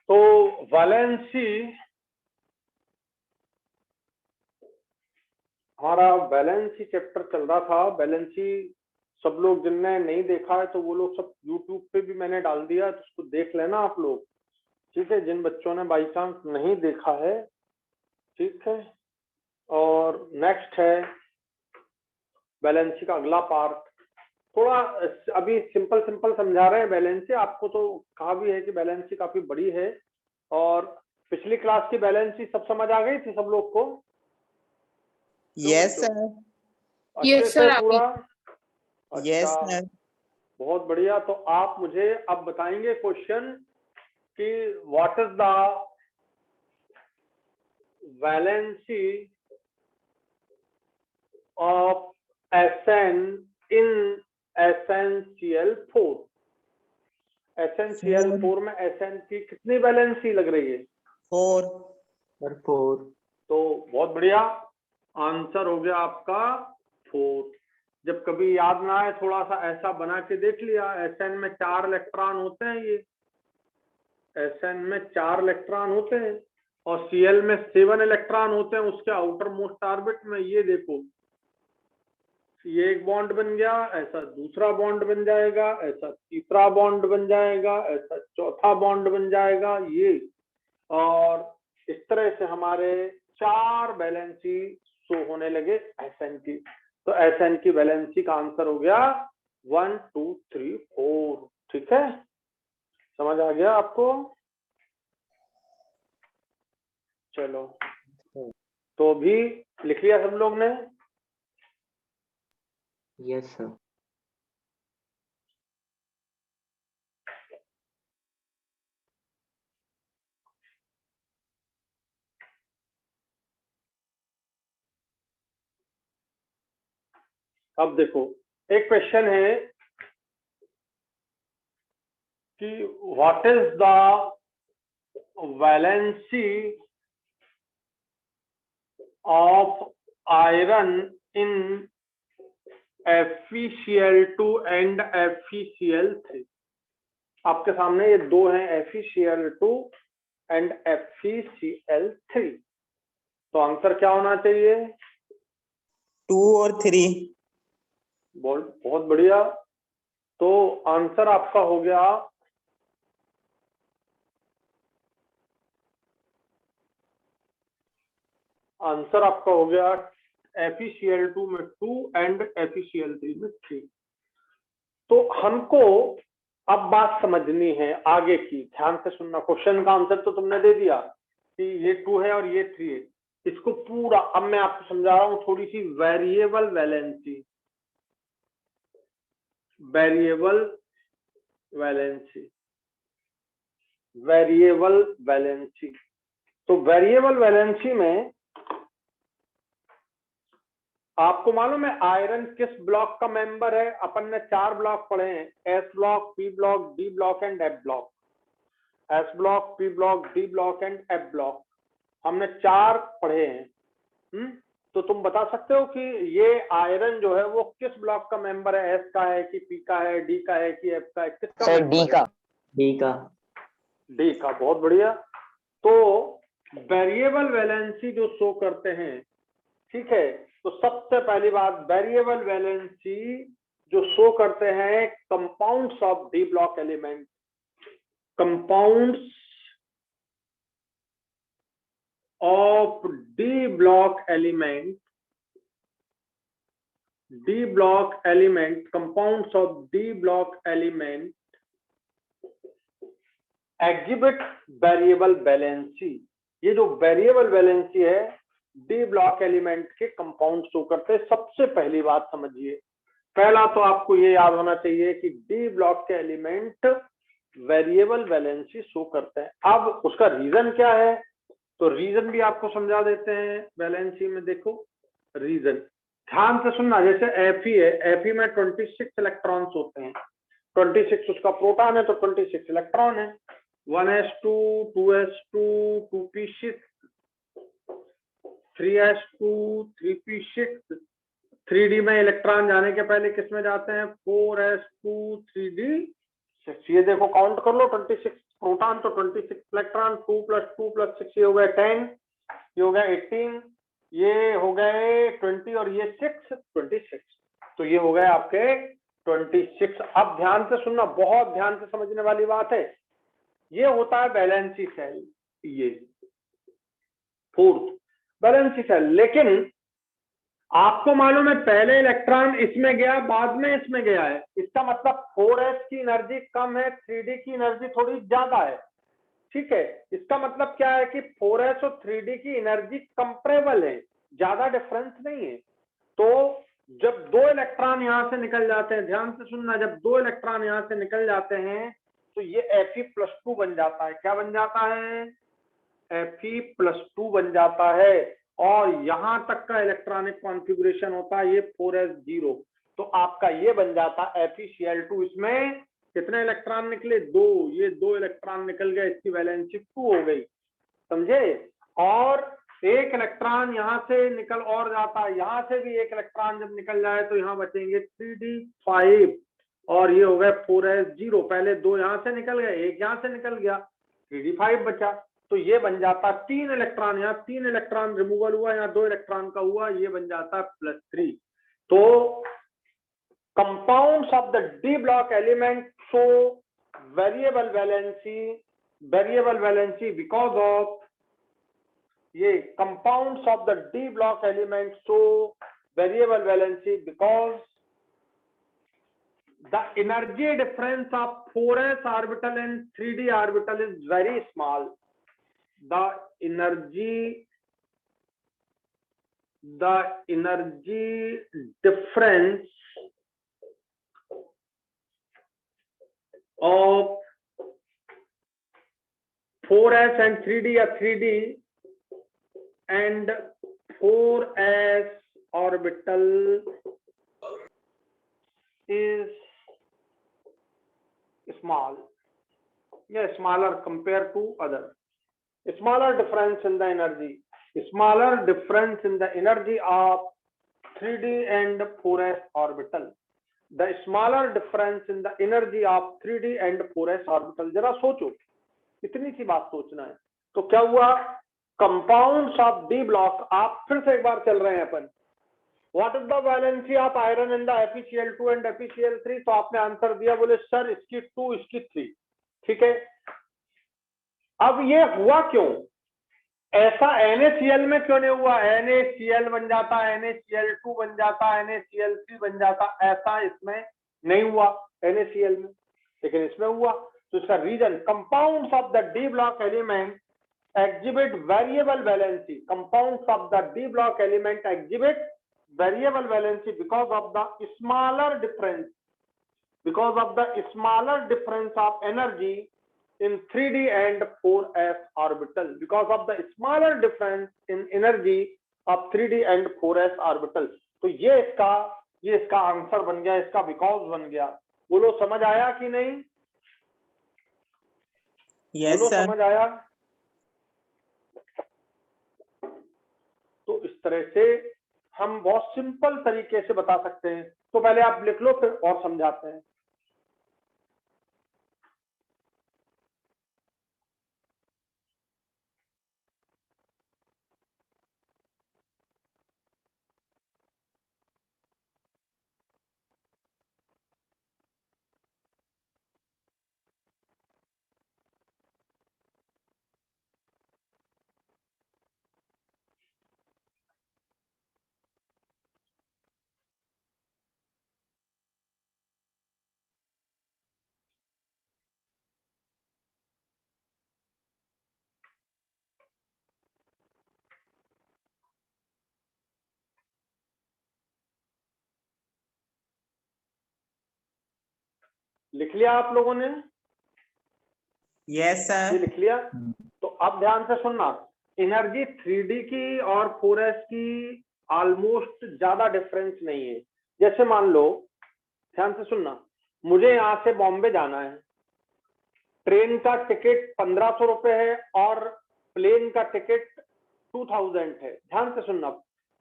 तो वैलेंसी, हमारा valency chapter चल रहा था। वैलेंसी सब लोग जिनने नहीं देखा है तो वो लोग सब यूट्यूब पे भी मैंने डाल दिया है, तो उसको देख लेना आप लोग, ठीक है। जिन बच्चों ने बाई चांस नहीं देखा है, ठीक है। और नेक्स्ट है वैलेंसी का अगला पार्ट। थोड़ा अभी सिंपल सिंपल समझा रहे हैं वैलेंसी। आपको तो कहा भी है कि वैलेंसी काफी बड़ी है। और पिछली क्लास की वैलेंसी सब समझ आ गई थी सब लोग को? Yes sir. अच्छे से पूरा? यस अच्छा, सर। बहुत बढ़िया। तो आप मुझे अब बताएंगे क्वेश्चन कि what is the valency of SN in SnCl4। SnCl4 में SN की कितनी वैलेंसी लग रही है? 4। तो बहुत बढ़िया, आंसर हो गया आपका 4। जब कभी याद ना आए, थोड़ा सा ऐसा बना के देख लिया। SN में 4 इलेक्ट्रॉन होते हैं, ये SN में 4 इलेक्ट्रॉन होते हैं, और Cl में 7 इलेक्ट्रॉन होते हैं उसके आउटर मोस्ट ऑर्बिट में। ये देखो, ये एक बॉन्ड बन गया, ऐसा दूसरा बॉन्ड बन जाएगा, ऐसा तीसरा बॉन्ड बन जाएगा, ऐसा चौथा बॉन्ड बन जाएगा, ये। और इस तरह से हमारे 4 वैलेंसी शो होने लगे SN की। तो SN की वैलेंसी का आंसर हो गया 1 2 3 4। ठीक है, समझ आ गया आपको? चलो, तो भी लिख लिया सब लोग ने? Yes sir. अब देखो, एक क्वेश्चन है कि what is the valency of iron in FeCl2 and FeCl3। आपके सामने ये दो हैं, FeCl2 एंड FeCl3। तो आंसर क्या होना चाहिए? 2 और 3। बहुत बढ़िया। तो आंसर आपका हो गया FeCl2 में 2 एंड FeCl3 में 3। तो हमको अब बात समझनी है आगे की, ध्यान से सुनना। क्वेश्चन का आंसर तो तुमने दे दिया कि ये 2 है और ये 3 है। इसको पूरा अब मैं आपको समझा रहा हूं, थोड़ी सी वेरिएबल वैलेंसी। Variable valency. तो वेरिएबल वैलेंसी में आपको मालूम है आयरन किस ब्लॉक का मेंबर है? अपन ने 4 ब्लॉक पढ़े हैं, S block, P block, D block and F block. S block, P block, D block and F block हमने 4 पढ़े हैं। तो तुम बता सकते हो कि ये आयरन जो है वो किस ब्लॉक का मेंबर है? S का है कि P का है, D का है कि F का है? किसका? सर डी का। डी का। बहुत बढ़िया। तो वेरिएबल वैलेंसी जो शो करते हैं, ठीक है, तो सबसे पहली बात, वेरिएबल वैलेंसी जो शो करते हैं compounds of D block element. Compounds of D block element, compounds of D block element exhibit variable valency. ये जो वेरिएबल वैलेंसी है, डी ब्लॉक एलिमेंट के कंपाउंड शो करते हैं। सबसे पहली बात समझिए, पहला तो आपको ये याद होना चाहिए कि डी ब्लॉक के एलिमेंट वेरिएबल वैलेंसी शो करते हैं। अब उसका रीजन क्या है? तो रीजन भी आपको समझा देते हैं वैलेंसी में। देखो रीजन, ध्यान से सुनना। जैसे Fe है, Fe में 26 इलेक्ट्रॉन्स होते हैं। 26 उसका प्रोटॉन है, तो 26 इलेक्ट्रॉन है। 1s2, 2s2, 2p6, 3s2, 3p6। 3d में इलेक्ट्रॉन जाने के पहले किस में जाते हैं? 4s2, 3d6। ये देखो काउंट कर लो, 26 प्रोटॉन तो 26 इलेक्ट्रॉन, 2 + 2 + 6 ये हो गए 10, ये हो गया 18, ये हो गए 20 और ये 6 26, तो ये हो गए आपके 26। अब ध्यान से सुनना, बहुत ध्यान से समझने वाली बात है। ये होता है वैलेंसी सेल, ये फोर्थ वैलेंसी सेल। लेकिन आपको मालूम है पहले इलेक्ट्रॉन इसमें गया, बाद में इसमें गया है, इसका मतलब 4s की एनर्जी कम है, 3d की एनर्जी थोड़ी ज्यादा है, ठीक है। इसका मतलब क्या है कि 4s और 3d की एनर्जी कंपेरेबल है, ज्यादा डिफरेंस नहीं है। तो जब 2 इलेक्ट्रॉन यहां से निकल जाते हैं, ध्यान से सुनना, जब 2 इलेक्ट्रॉन यहां से निकल जाते हैं तो ये Fe+2 बन जाता है। क्या बन जाता है? Fe+2 बन जाता है। और यहां तक का इलेक्ट्रॉनिक कॉन्फ़िगरेशन होता है ये 4s0। तो आपका ये बन जाता है FeCl2। इसमें कितने इलेक्ट्रॉन निकले? 2। ये 2 इलेक्ट्रॉन निकल गए, इसकी वैलेंसी 2 हो गई, समझे। और एक इलेक्ट्रॉन यहां से निकल और जाता है, यहां से भी एक इलेक्ट्रॉन जब निकल जाए तो यहां बचेंगे 3d5 और ये हो गए 4s0। पहले 2 यहां से निकल गए, एक यहां से निकल गया, 3d5 बचा, तो ये बन जाता 3 इलेक्ट्रॉन, यहाँ 3 इलेक्ट्रॉन रिमूवल हुआ, यहाँ 2 इलेक्ट्रॉन का हुआ, ये बन जाता +3। तो compounds of the d block element show variable valency because of ये compounds of the d block element show variable valency because the energy difference of 4s orbital and 3d orbital is very small. The energy difference of 4s and 3d or 3d and 4s orbital is small, smaller compared to other. Smaller difference in the energy, of 3d and 4s orbital. The smaller difference in the energy of 3d and 4s orbital. जरा सोचो, इतनी सी बात सोचना है। तो क्या हुआ? Compounds of D block, आप फिर से एक बार चल रहे हैं अपन। What is the valency of iron in the FeCl2 and FeCl3? तो आपने आंसर दिया, बोले सर इसकी 2 इसकी 3, ठीक है। अब ये हुआ क्यों ऐसा? NaCl में क्यों नहीं हुआ? NaCl बन जाता, NaCl2 बन जाता, NaCl3 बन जाता, ऐसा इसमें नहीं हुआ NaCl में, लेकिन इसमें हुआ। तो इसका reason, compounds of the D block element exhibit variable valency. Compounds of the d block element exhibit variable valency because of the smaller difference of energy in 3d and 4s orbital. Because of the smaller difference in energy of 3d and 4s orbital. तो ये इसका answer बन गया, इसका because बन गया। बोलो समझ आया कि नहीं? Yes sir. समझ आया? तो इस तरह से हम बहुत सिंपल तरीके से बता सकते हैं। तो पहले आप लिख लो, फिर और समझाते हैं। लिख लिया आप लोगों ने? Yes sir. ये लिख लिया? तो अब ध्यान से सुनना, एनर्जी 3d की और 4s की ऑलमोस्ट ज्यादा डिफरेंस नहीं है। जैसे मान लो, ध्यान से सुनना, मुझे यहां से बॉम्बे जाना है, ट्रेन का टिकट 1500 रुपए है और प्लेन का टिकट 2000 है। ध्यान से सुनना,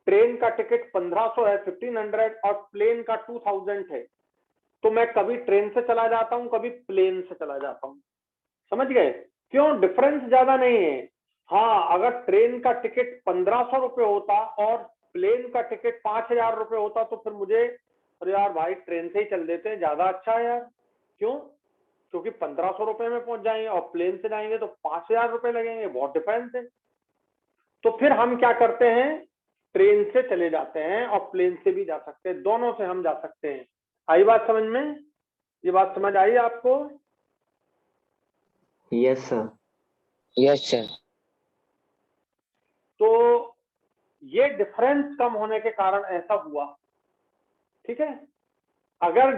ट्रेन का टिकट 1500 है, 1500, और प्लेन का 2000 है। तो मैं कभी ट्रेन से चला जाता हूं, कभी प्लेन से चला जाता हूं। समझ गए? क्यों? डिफरेंस ज्यादा नहीं है। हाँ, अगर ट्रेन का टिकट 1500 रुपये होता और प्लेन का टिकट 5000 रुपये होता तो फिर मुझे, अरे यार भाई ट्रेन से ही चल देते हैं, ज्यादा अच्छा है यार। क्यों? क्योंकि 1500 रुपये में पहुंच जाएंगे और प्लेन से जाएंगे तो 5000 रुपये लगेंगे, बहुत डिफरेंस है। तो फिर हम क्या करते हैं, ट्रेन से चले जाते हैं और प्लेन से भी जा सकते हैं, दोनों से हम जा सकते हैं। आई बात समझ में? ये बात समझ आई आपको? Yes sir. Yes, sir. तो ये डिफरेंस कम होने के कारण ऐसा हुआ, ठीक है। अगर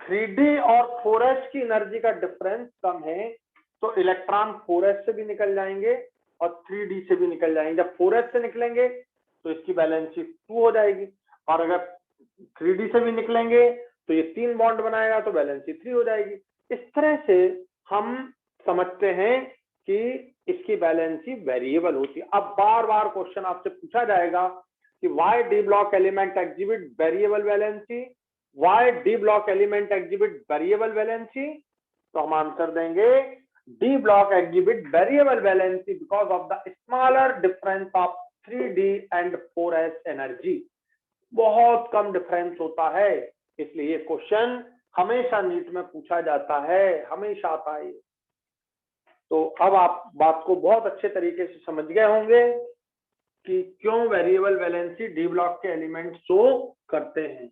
3D और 4s की एनर्जी का डिफरेंस कम है तो इलेक्ट्रॉन 4s से भी निकल जाएंगे और 3D से भी निकल जाएंगे। जब 4s से निकलेंगे तो इसकी वैलेंसी 2 हो जाएगी, और अगर 3D से भी निकलेंगे तो ये 3 बॉन्ड बनाएगा तो वैलेंसी 3 हो जाएगी। इस तरह से हम समझते हैं कि इसकी वैलेंसी वेरिएबल होती है। अब बार बार क्वेश्चन आपसे पूछा जाएगा कि why D block element exhibit variable valency, why D block element exhibit variable valency, तो हम आंसर देंगे D block exhibit variable valency because of the smaller difference of 3D and 4s energy. बहुत कम difference होता है, इसलिए ये question हमेशा नीट में पूछा जाता है, हमेशा आता है। तो अब आप बात को बहुत अच्छे तरीके से समझ गए होंगे कि क्यों वेरिएबल वैलेंसी डी ब्लॉक के एलिमेंट शो करते हैं।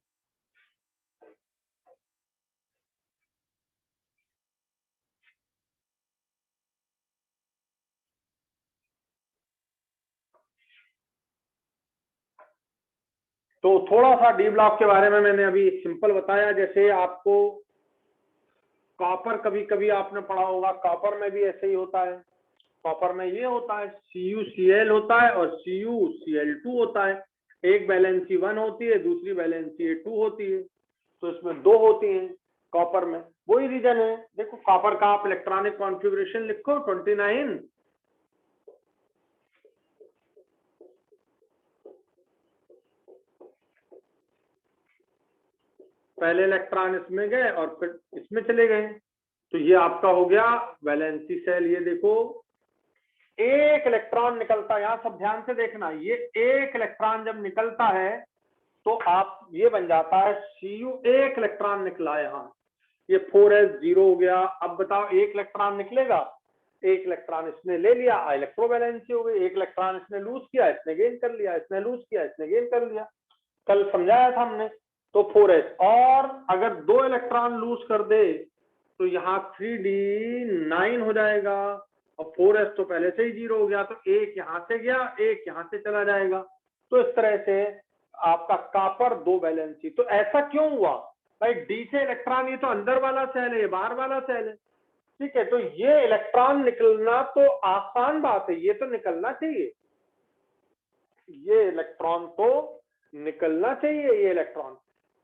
तो थोड़ा सा डी ब्लॉक के बारे में मैंने अभी सिंपल बताया। जैसे आपको कॉपर कभी कभी आपने पढ़ा होगा, कॉपर में भी ऐसे ही होता है। कॉपर में ये होता है CuCl होता है और CuCl2 होता है। एक वैलेंसी 1 होती है, दूसरी वैलेंसी 2 होती है, तो इसमें 2 होती हैं कॉपर में। वही रीजन है। देखो कॉपर का आप इलेक्ट्रॉनिक कॉन्फ़िगरेशन लिखो 29, पहले इलेक्ट्रॉन इसमें गए और फिर इसमें चले गए, तो ये आपका हो गया वैलेंसी सेल। ये देखो एक इलेक्ट्रॉन निकलता है, यहां सब ध्यान से देखना, ये एक इलेक्ट्रॉन जब निकलता है तो आप ये बन जाता है Cu, एक इलेक्ट्रॉन निकला यहाँ, ये 4s 0 हो गया। अब बताओ एक इलेक्ट्रॉन निकलेगा, एक इलेक्ट्रॉन इसने ले लिया, इलेक्ट्रोवैलेंसी हो गई। एक इलेक्ट्रॉन इसने लूज किया, इसने गेन कर लिया, इसने लूज किया, इसने गेन कर लिया। कल समझाया था हमने। तो 4s, और अगर 2 इलेक्ट्रॉन लूज कर दे तो यहाँ 3D 9 हो जाएगा, और 4s तो पहले से ही 0 हो गया, तो एक यहाँ से गया, एक यहाँ से चला जाएगा। तो इस तरह से आपका कॉपर 2 वैलेंसी। तो ऐसा क्यों हुआ भाई? डी से इलेक्ट्रॉन, ये तो अंदर वाला सेल है, ये बाहर वाला सेल है, ठीक है। तो ये इलेक्ट्रॉन निकलना तो आसान बात है, ये तो निकलना चाहिए, ये इलेक्ट्रॉन तो निकलना चाहिए, ये इलेक्ट्रॉन,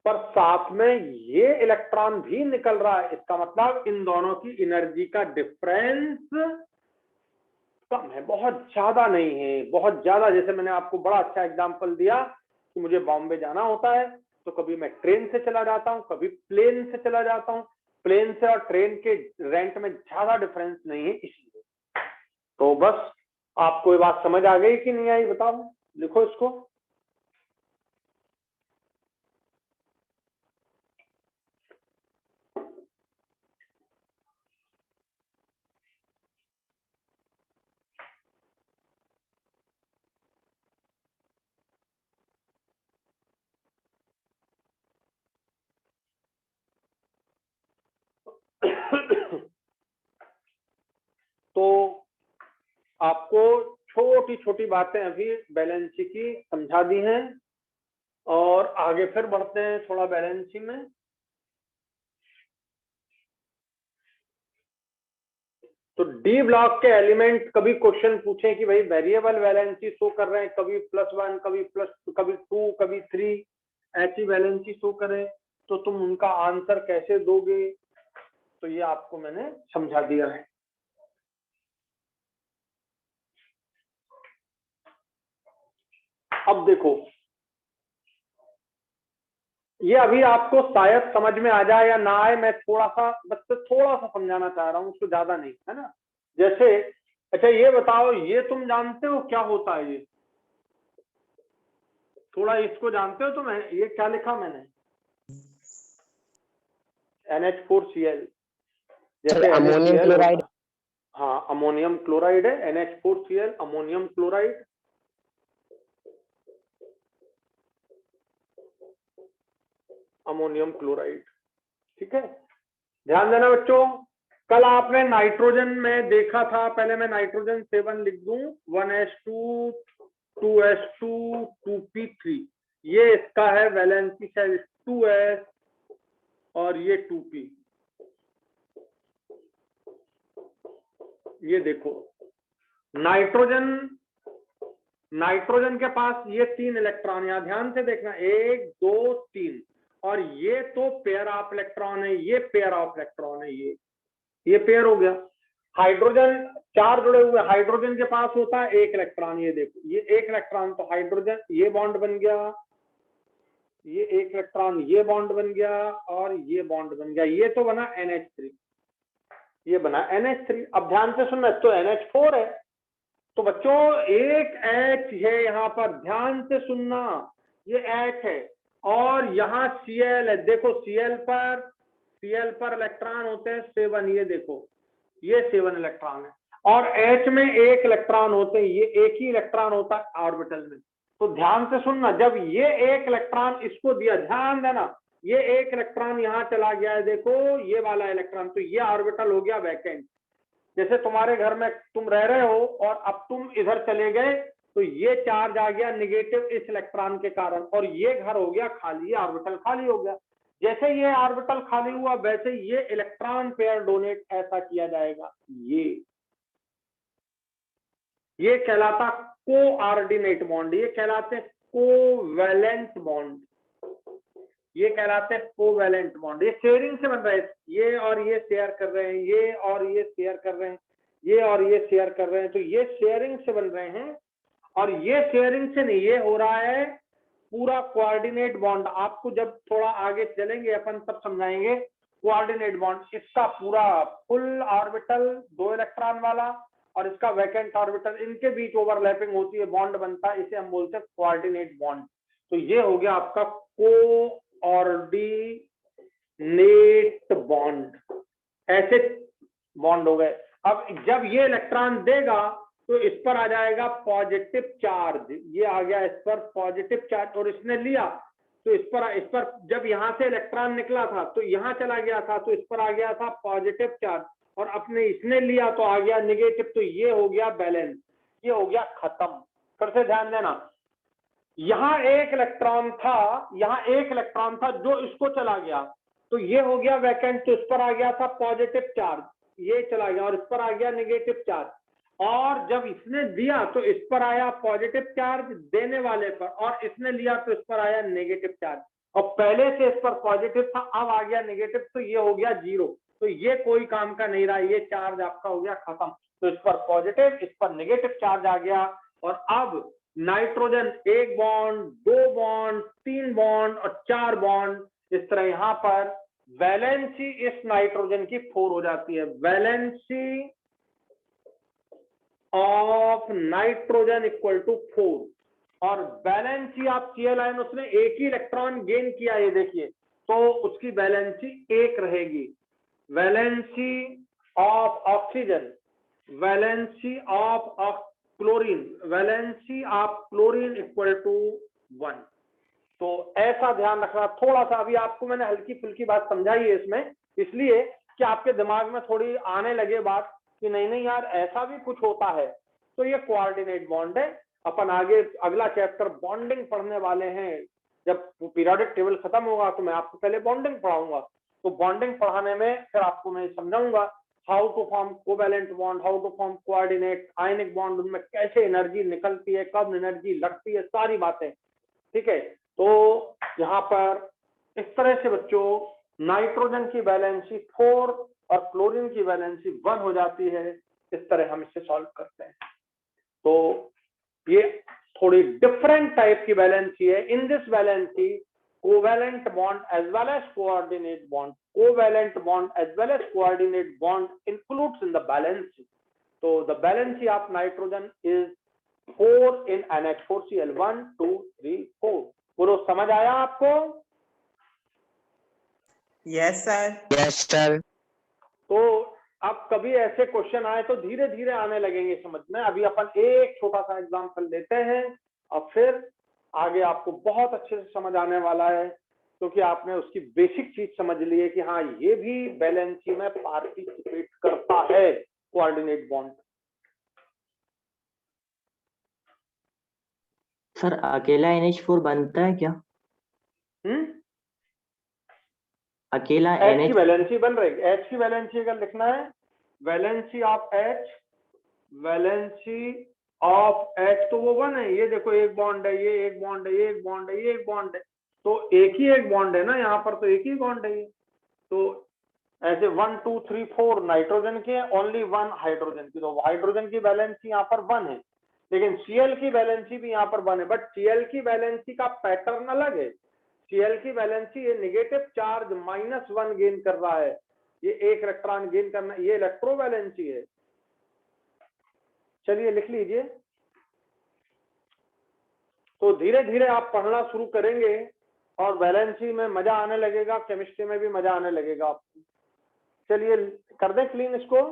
पर साथ में ये इलेक्ट्रॉन भी निकल रहा है। इसका मतलब इन दोनों की एनर्जी का डिफरेंस कम है, बहुत ज्यादा नहीं है, बहुत ज्यादा। जैसे मैंने आपको बड़ा अच्छा एग्जांपल दिया कि मुझे बॉम्बे जाना होता है तो कभी मैं ट्रेन से चला जाता हूँ, कभी प्लेन से चला जाता हूँ। प्लेन से और ट्रेन के रेंट में ज्यादा डिफरेंस नहीं है, इसलिए। तो बस आपको ये बात समझ आ गई कि नहीं आई बताओ, लिखो इसको। तो आपको छोटी छोटी बातें अभी बैलेंसी की समझा दी हैं, और आगे फिर बढ़ते हैं थोड़ा बैलेंसी में। तो डी ब्लॉक के एलिमेंट, कभी क्वेश्चन पूछे कि भाई वेरिएबल वैलेंसी शो कर रहे हैं, कभी +1, कभी +2, कभी 2, कभी 3, ऐसी वैलेंसी शो करें, तो तुम उनका आंसर कैसे दोगे? तो ये आपको मैंने समझा दिया है। अब देखो, ये अभी आपको शायद समझ में आ जाए या ना आए, मैं थोड़ा सा बस थोड़ा सा समझाना चाह रहा हूँ, उसको ज्यादा नहीं, है ना। जैसे अच्छा ये बताओ, ये तुम जानते हो क्या होता है, ये थोड़ा इसको जानते हो? तो मैं ये क्या लिखा मैंने, NH4Cl, जैसे अमोनियम NaCl क्लोराइड। होता, हाँ अमोनियम क्लोराइड है, NH4Cl ammonium chloride. Ammonium chloride, ठीक है। ध्यान देना बच्चों, कल आपने नाइट्रोजन में देखा था, पहले मैं नाइट्रोजन 7 लिख दूं, 1s2 2s2 2p3, ये इसका है वैलेंसी शेल 2s और ये 2p। ये देखो नाइट्रोजन के पास ये 3 इलेक्ट्रॉन, यहां ध्यान से देखना, 1 2 3, और ये तो पेयर ऑफ इलेक्ट्रॉन है, ये पेयर ऑफ इलेक्ट्रॉन है, ये पेयर हो गया। हाइड्रोजन 4 जुड़े हुए, हाइड्रोजन के पास होता है 1 इलेक्ट्रॉन, ये देखो ये 1 इलेक्ट्रॉन, तो हाइड्रोजन ये बॉन्ड बन गया, ये 1 इलेक्ट्रॉन ये बॉन्ड बन गया, और ये बॉन्ड बन गया, ये तो बना NH3, ये बना NH3। अब ध्यान से सुनना, तो NH4 है, तो बच्चों एक H है यहाँ पर, ध्यान से सुनना, ये H है, और यहाँ Cl है, देखो Cl पर इलेक्ट्रॉन होते हैं 7, ये देखो ये 7 इलेक्ट्रॉन है, और H में 1 इलेक्ट्रॉन होते हैं, ये 1 ही इलेक्ट्रॉन होता है ऑर्बिटल में। तो ध्यान से सुनना, जब ये 1 इलेक्ट्रॉन इसको दिया, ध्यान देना, ये 1 इलेक्ट्रॉन यहाँ चला गया है, देखो ये वाला इलेक्ट्रॉन, तो ये ऑर्बिटल हो गया वैकेंट। जैसे तुम्हारे घर में तुम रह रहे हो और अब तुम इधर चले गए, तो ये चार्ज आ गया निगेटिव इस इलेक्ट्रॉन के कारण, और ये घर हो गया खाली, ये ऑर्बिटल खाली हो गया। जैसे ये ऑर्बिटल खाली हुआ, वैसे ये इलेक्ट्रॉन पेयर डोनेट ऐसा किया जाएगा, ये कहलाता कोऑर्डिनेट बॉन्ड, ये कहलाते कोवैलेंट बॉन्ड, ये कहलाते हैं कोवैलेंट बॉन्ड। ये शेयरिंग से बन रहे हैं, ये और ये शेयर कर रहे हैं, ये और ये शेयर कर रहे हैं, ये और ये शेयर कर रहे हैं, तो ये शेयरिंग से बन रहे हैं। और ये शेयरिंग से नहीं, ये हो रहा है पूरा कोऑर्डिनेट बॉन्ड। आपको जब थोड़ा आगे चलेंगे अपन तब समझाएंगे कोऑर्डिनेट बॉन्ड, इसका पूरा फुल ऑर्बिटल 2 इलेक्ट्रॉन वाला और इसका वैकेंट ऑर्बिटल, इनके बीच ओवरलैपिंग होती है, बॉन्ड बनता है, इसे हम बोलते हैं कोऑर्डिनेट बॉन्ड। तो ये हो गया आपका कोऑर्डिनेट बॉन्ड, ऐसे बॉन्ड हो गए। अब जब ये इलेक्ट्रॉन देगा तो इस पर आ जाएगा पॉजिटिव चार्ज, ये आ गया इस पर पॉजिटिव चार्ज, और इसने लिया तो इस पर जब यहां से इलेक्ट्रॉन निकला था तो यहां चला गया था, तो इस पर आ गया था पॉजिटिव चार्ज, और अपने इसने लिया तो आ गया निगेटिव, तो ये हो गया बैलेंस, ये हो गया खत्म। फिर से ध्यान देना, यहां 1 इलेक्ट्रॉन था, यहां 1 इलेक्ट्रॉन था जो इसको चला गया, तो ये हो गया वैकेंट, तो इस पर आ गया था पॉजिटिव चार्ज, ये चला गया, और इस पर आ गया नेगेटिव चार्ज, और जब इसने दिया तो इस पर आया पॉजिटिव चार्ज देने वाले पर, और इसने लिया तो इस पर आया नेगेटिव चार्ज, और पहले से इस पर पॉजिटिव था, अब आ गया नेगेटिव, तो ये हो गया 0, तो ये कोई काम का नहीं रहा, ये चार्ज आपका हो गया खत्म। तो इस पर पॉजिटिव, इस पर नेगेटिव चार्ज आ गया, और अब नाइट्रोजन 1 बॉन्ड 2 बॉन्ड 3 बॉन्ड और 4 बॉन्ड, इस तरह यहां पर वैलेंसी इस नाइट्रोजन की 4 हो जाती है, valency of nitrogen equal to 4, और वैलेंसी ऑफ Cl, उसने 1 ही इलेक्ट्रॉन गेन किया, ये देखिए, तो उसकी वैलेंसी 1 रहेगी। Valency of oxygen, valency of chlorine, valency of chlorine equal to 1। तो ऐसा ध्यान रखना, थोड़ा सा अभी आपको मैंने हल्की फुल्की बात समझाई है इसमें, इसलिए कि आपके दिमाग में थोड़ी आने लगे बात कि नहीं नहीं यार ऐसा भी कुछ होता है। तो ये कोऑर्डिनेट बॉन्ड है। अपन आगे अगला चैप्टर बॉन्डिंग पढ़ने वाले हैं, जब पीरियोडिक टेबल खत्म होगा तो मैं आपको पहले बॉन्डिंग पढ़ाऊंगा, तो बॉन्डिंग पढ़ाने में फिर आपको मैं समझाऊंगा how to form covalent bond, how to form coordinate ionic bond, उनमें कैसे एनर्जी निकलती है, कब एनर्जी लगती है, सारी बातें, ठीक है। तो यहाँ पर इस तरह से बच्चों नाइट्रोजन की वैलेंसी 4 और क्लोरीन की वैलेंसी 1 हो जाती है, इस तरह हम इसे सॉल्व करते हैं। तो ये थोड़ी डिफरेंट टाइप की वैलेंसी है। In this valency covalent bond as well as coordinate bond. Covalent bond as well as coordinate bond includes in the valency. So the valency of nitrogen is 4 in NH4Cl. 1, 2, 3, 4. बोलो समझ आया आपको? Yes, sir. Yes, sir. तो अब कभी ऐसे question आए तो धीरे धीरे आने लगेंगे समझ में. अभी अपन एक छोटा सा एग्जांपल लेते हैं और फिर आगे आपको बहुत अच्छे से समझ आने वाला है, क्योंकि आपने उसकी बेसिक चीज समझ ली है कि हाँ ये भी वैलेंसी में पार्टिसिपेट करता है कोऑर्डिनेट बॉन्ड. सर अकेला NH4 बनता है क्या? अकेला H की NH वैलेंसी बन रही है. H की वैलेंसी अगर लिखना है, valency of H, valency of H तो वो 1 है. ये देखो एक बॉन्ड है, ये एक बॉन्ड है, ये एक बॉन्ड है, ये एक बॉन्ड है, तो एक ही एक बॉन्ड है ना यहाँ पर, तो एक ही बॉन्ड है ये. तो ऐसे 1, 2, 3, 4 नाइट्रोजन के, ओनली 1 हाइड्रोजन की. तो हाइड्रोजन की वैलेंसी यहाँ पर 1 है, लेकिन Cl की वैलेंसी भी यहाँ पर 1 है. बट Cl की वैलेंसी का पैटर्न अलग है. Cl की वैलेंसी ये नेगेटिव चार्ज -1 गेन कर रहा है, ये एक इलेक्ट्रॉन गेन करना, ये इलेक्ट्रो वैलेंसी है. चलिए लिख लीजिए. तो धीरे धीरे आप पढ़ना शुरू करेंगे और वैलेंसी में मजा आने लगेगा, केमिस्ट्री में भी मजा आने लगेगा आपको. चलिए कर दें क्लीन इसको.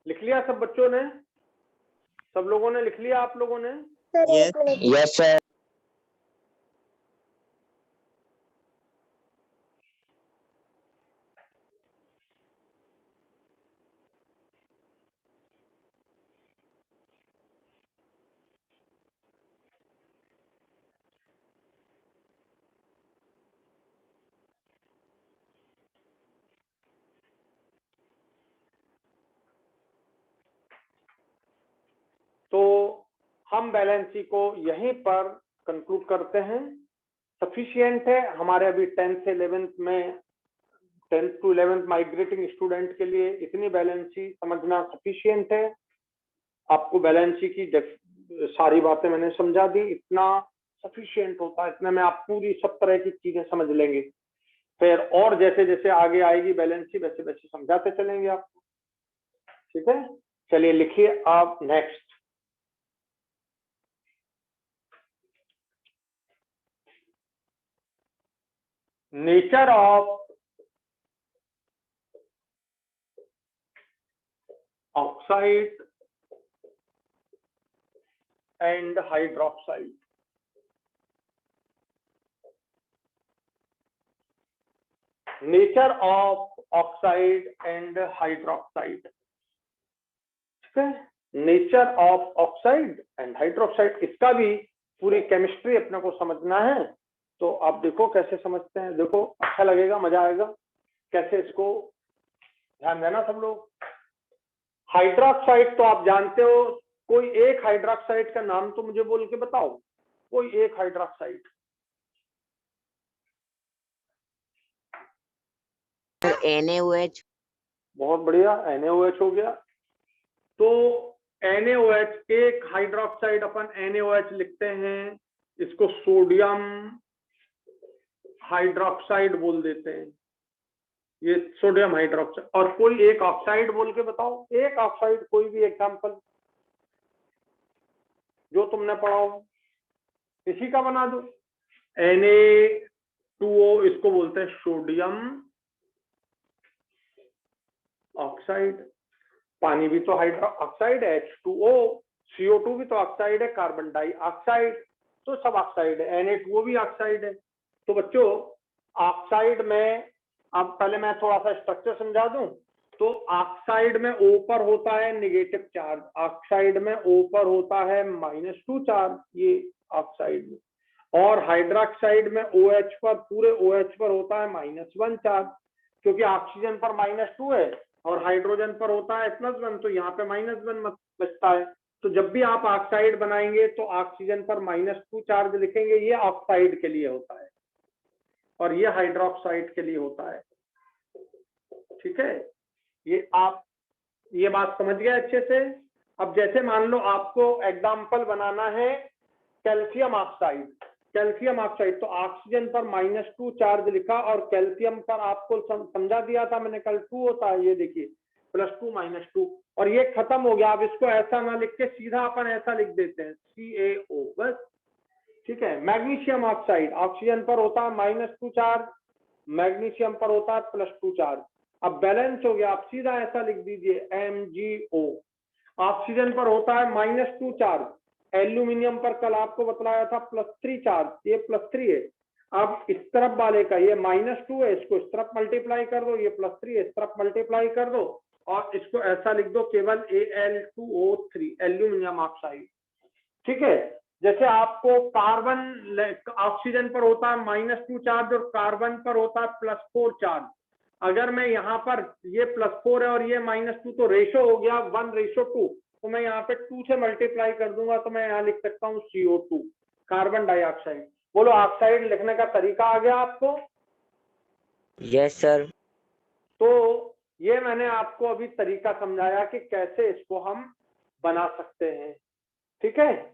लिख लिया सब बच्चों ने? सब लोगों ने लिख लिया? आप लोगों ने? Yes. Yes, sir. तो हम वैलेंसी को यहीं पर कंक्लूड करते हैं. सफिशिएंट है हमारे अभी 10th से 11th में, 10th to 11th migrating student के लिए इतनी वैलेंसी समझना सफिशिएंट है. आपको वैलेंसी की सारी बातें मैंने समझा दी, इतना सफिशिएंट होता है. इतने में आप पूरी सब तरह की चीजें समझ लेंगे. फिर और जैसे जैसे आगे आएगी वैलेंसी, वैसे वैसे समझाते चलेंगे आपको. ठीक है, चलिए लिखिए आप next. Nature of oxide and hydroxide. Nature of oxide and hydroxide. ठीक है, nature of oxide and hydroxide, इसका भी पूरी केमिस्ट्री अपने को समझना है. तो आप देखो कैसे समझते हैं. देखो अच्छा लगेगा, मजा आएगा. कैसे इसको ध्यान देना सब लोग. हाइड्रोक्साइड तो आप जानते हो. कोई एक हाइड्रोक्साइड का नाम तो मुझे बोल के बताओ. कोई एक हाइड्रोक्साइड. NaOH. बहुत बढ़िया, NaOH हो गया. तो NaOH, एक हाइड्रोक्साइड अपन NaOH लिखते हैं, इसको सोडियम हाइड्रोक्साइड बोल देते हैं. ये सोडियम हाइड्रोक्साइड. और कोई एक ऑक्साइड बोल के बताओ. एक ऑक्साइड कोई भी एग्जांपल जो तुमने पढ़ा हो, इसी का बना दो. Na2O, इसको बोलते हैं सोडियम ऑक्साइड. पानी भी तो हाइड्रो ऑक्साइड है, H2O. CO2 भी तो ऑक्साइड है, कार्बन डाइऑक्साइड, तो सब ऑक्साइड है. Na2O भी ऑक्साइड है. तो बच्चों ऑक्साइड में, अब पहले मैं थोड़ा सा स्ट्रक्चर समझा दूं. तो ऑक्साइड में O पर होता है नेगेटिव चार्ज, ऑक्साइड में O पर होता है -2 चार्ज, ये ऑक्साइड में. और हाइड्रोक्साइड में OH पर, पूरे OH पर होता है -1 चार्ज, क्योंकि ऑक्सीजन पर -2 है और हाइड्रोजन पर होता है +1, तो यहाँ पे -1 बचता है। तो जब भी आप ऑक्साइड बनाएंगे तो ऑक्सीजन पर -2 चार्ज लिखेंगे, ये ऑक्साइड के लिए होता है और ये हाइड्रोक्साइड के लिए होता है। ठीक है, ये आप ये बात समझ गए अच्छे से। अब जैसे मान लो आपको एग्जाम्पल बनाना है कैल्शियम ऑक्साइड, कैल्शियम ऑक्साइड, तो ऑक्सीजन पर -2 चार्ज लिखा और कैल्शियम पर आपको समझा दिया था मैंने कल 2 होता है, ये देखिए +2 -2, और ये खत्म हो गया। अब इसको ऐसा ना लिख के सीधा अपन ऐसा लिख देते हैं CaO बस। ठीक है, मैग्नीशियम ऑक्साइड, ऑक्सीजन पर होता है -2 चार्ज, मैग्नीशियम पर होता है +2 चार्ज। अब बैलेंस हो गया, आप सीधा ऐसा लिख दीजिए MgO। ऑक्सीजन पर होता है -2 चार्ज, एल्यूमिनियम पर कल आपको बतलाया था +3 चार्ज, ये +3 है। अब इस तरफ वाले का ये -2 है, इसको इस तरफ मल्टीप्लाई कर दो, ये +3 है, इस तरफ मल्टीप्लाई कर दो और इसको ऐसा लिख दो केवल Al2O3, एल्यूमिनियम ऑक्साइड। ठीक है, जैसे आपको कार्बन, ऑक्सीजन पर होता है -2 चार्ज और कार्बन पर होता है +4 चार्ज। अगर मैं यहाँ पर ये +4 है और ये -2, तो रेशो हो गया 1:2, तो मैं यहाँ पे 2 से मल्टीप्लाई कर दूंगा, तो मैं यहाँ लिख सकता हूँ CO2, कार्बन डाइऑक्साइड। बोलो ऑक्साइड लिखने का तरीका आ गया आपको? Yes sir. तो ये मैंने आपको अभी तरीका समझाया कि कैसे इसको हम बना सकते हैं। ठीक है,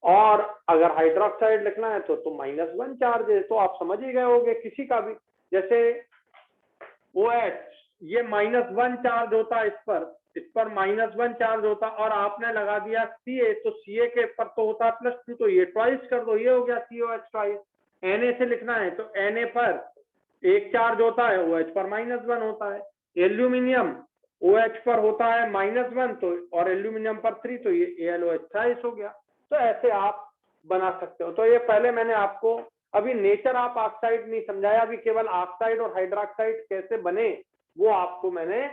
और अगर हाइड्रोक्साइड लिखना है तो -1 चार्ज है, तो आप समझ ही गए होंगे किसी का भी, जैसे OH, ये -1 चार्ज होता है, इस पर -1 चार्ज होता, और आपने लगा दिया Ca, तो Ca के पर तो होता है +2, तो ये ट्वाइस कर दो, ये हो गया COH ट्वाइस। Na से लिखना है तो Na पर 1 चार्ज होता है, OH पर -1 होता है। एल्यूमिनियम OH पर होता है -1, तो और एल्यूमिनियम पर 3, तो ये AlOH ट्वाइस हो गया। तो ऐसे आप बना सकते हो। तो ये पहले मैंने आपको अभी नेचर ऑफ ऑक्साइड नहीं समझाया, अभी केवल ऑक्साइड और हाइड्रोक्साइड कैसे बने वो आपको मैंने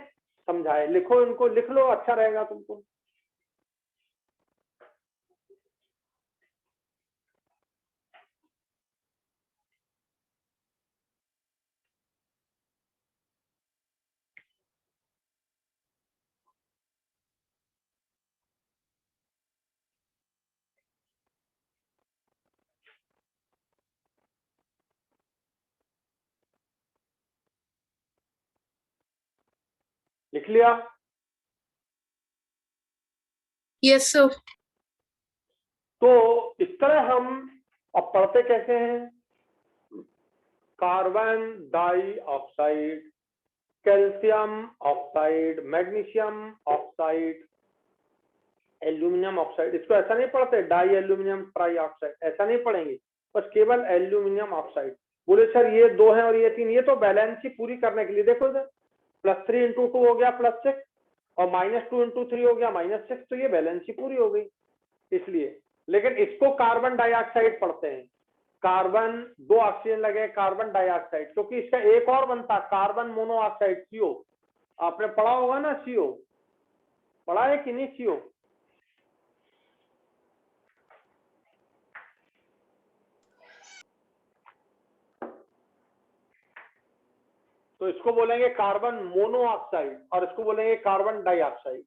समझाया। लिखो, इनको लिख लो, अच्छा रहेगा तुमको। लिख लिया? Yes sir. तो इस तरह हम अब पढ़ते कैसे हैं? Carbon dioxide, calcium oxide, magnesium oxide, aluminium oxide. इसको ऐसा नहीं पढ़ते डाई एल्यूमिनियम ट्राई ऑक्साइड, ऐसा नहीं पढ़ेंगे, बस केवल एल्यूमिनियम ऑक्साइड। बोले सर ये 2 है और ये 3, ये तो बैलेंस ही पूरी करने के लिए। देखो इधर +3 × 2 हो गया +6 और -2 × 3 हो गया -6, तो ये बैलेंस ही पूरी हो गई इसलिए। लेकिन इसको कार्बन डाइऑक्साइड पढ़ते हैं, कार्बन 2 ऑक्सीजन लगे कार्बन डाइऑक्साइड, क्योंकि इसका एक और बनता कार्बन मोनोऑक्साइड CO। आपने पढ़ा होगा ना CO, पढ़ा है कि नहीं CO? तो इसको बोलेंगे कार्बन मोनोऑक्साइड और इसको बोलेंगे कार्बन डाइऑक्साइड।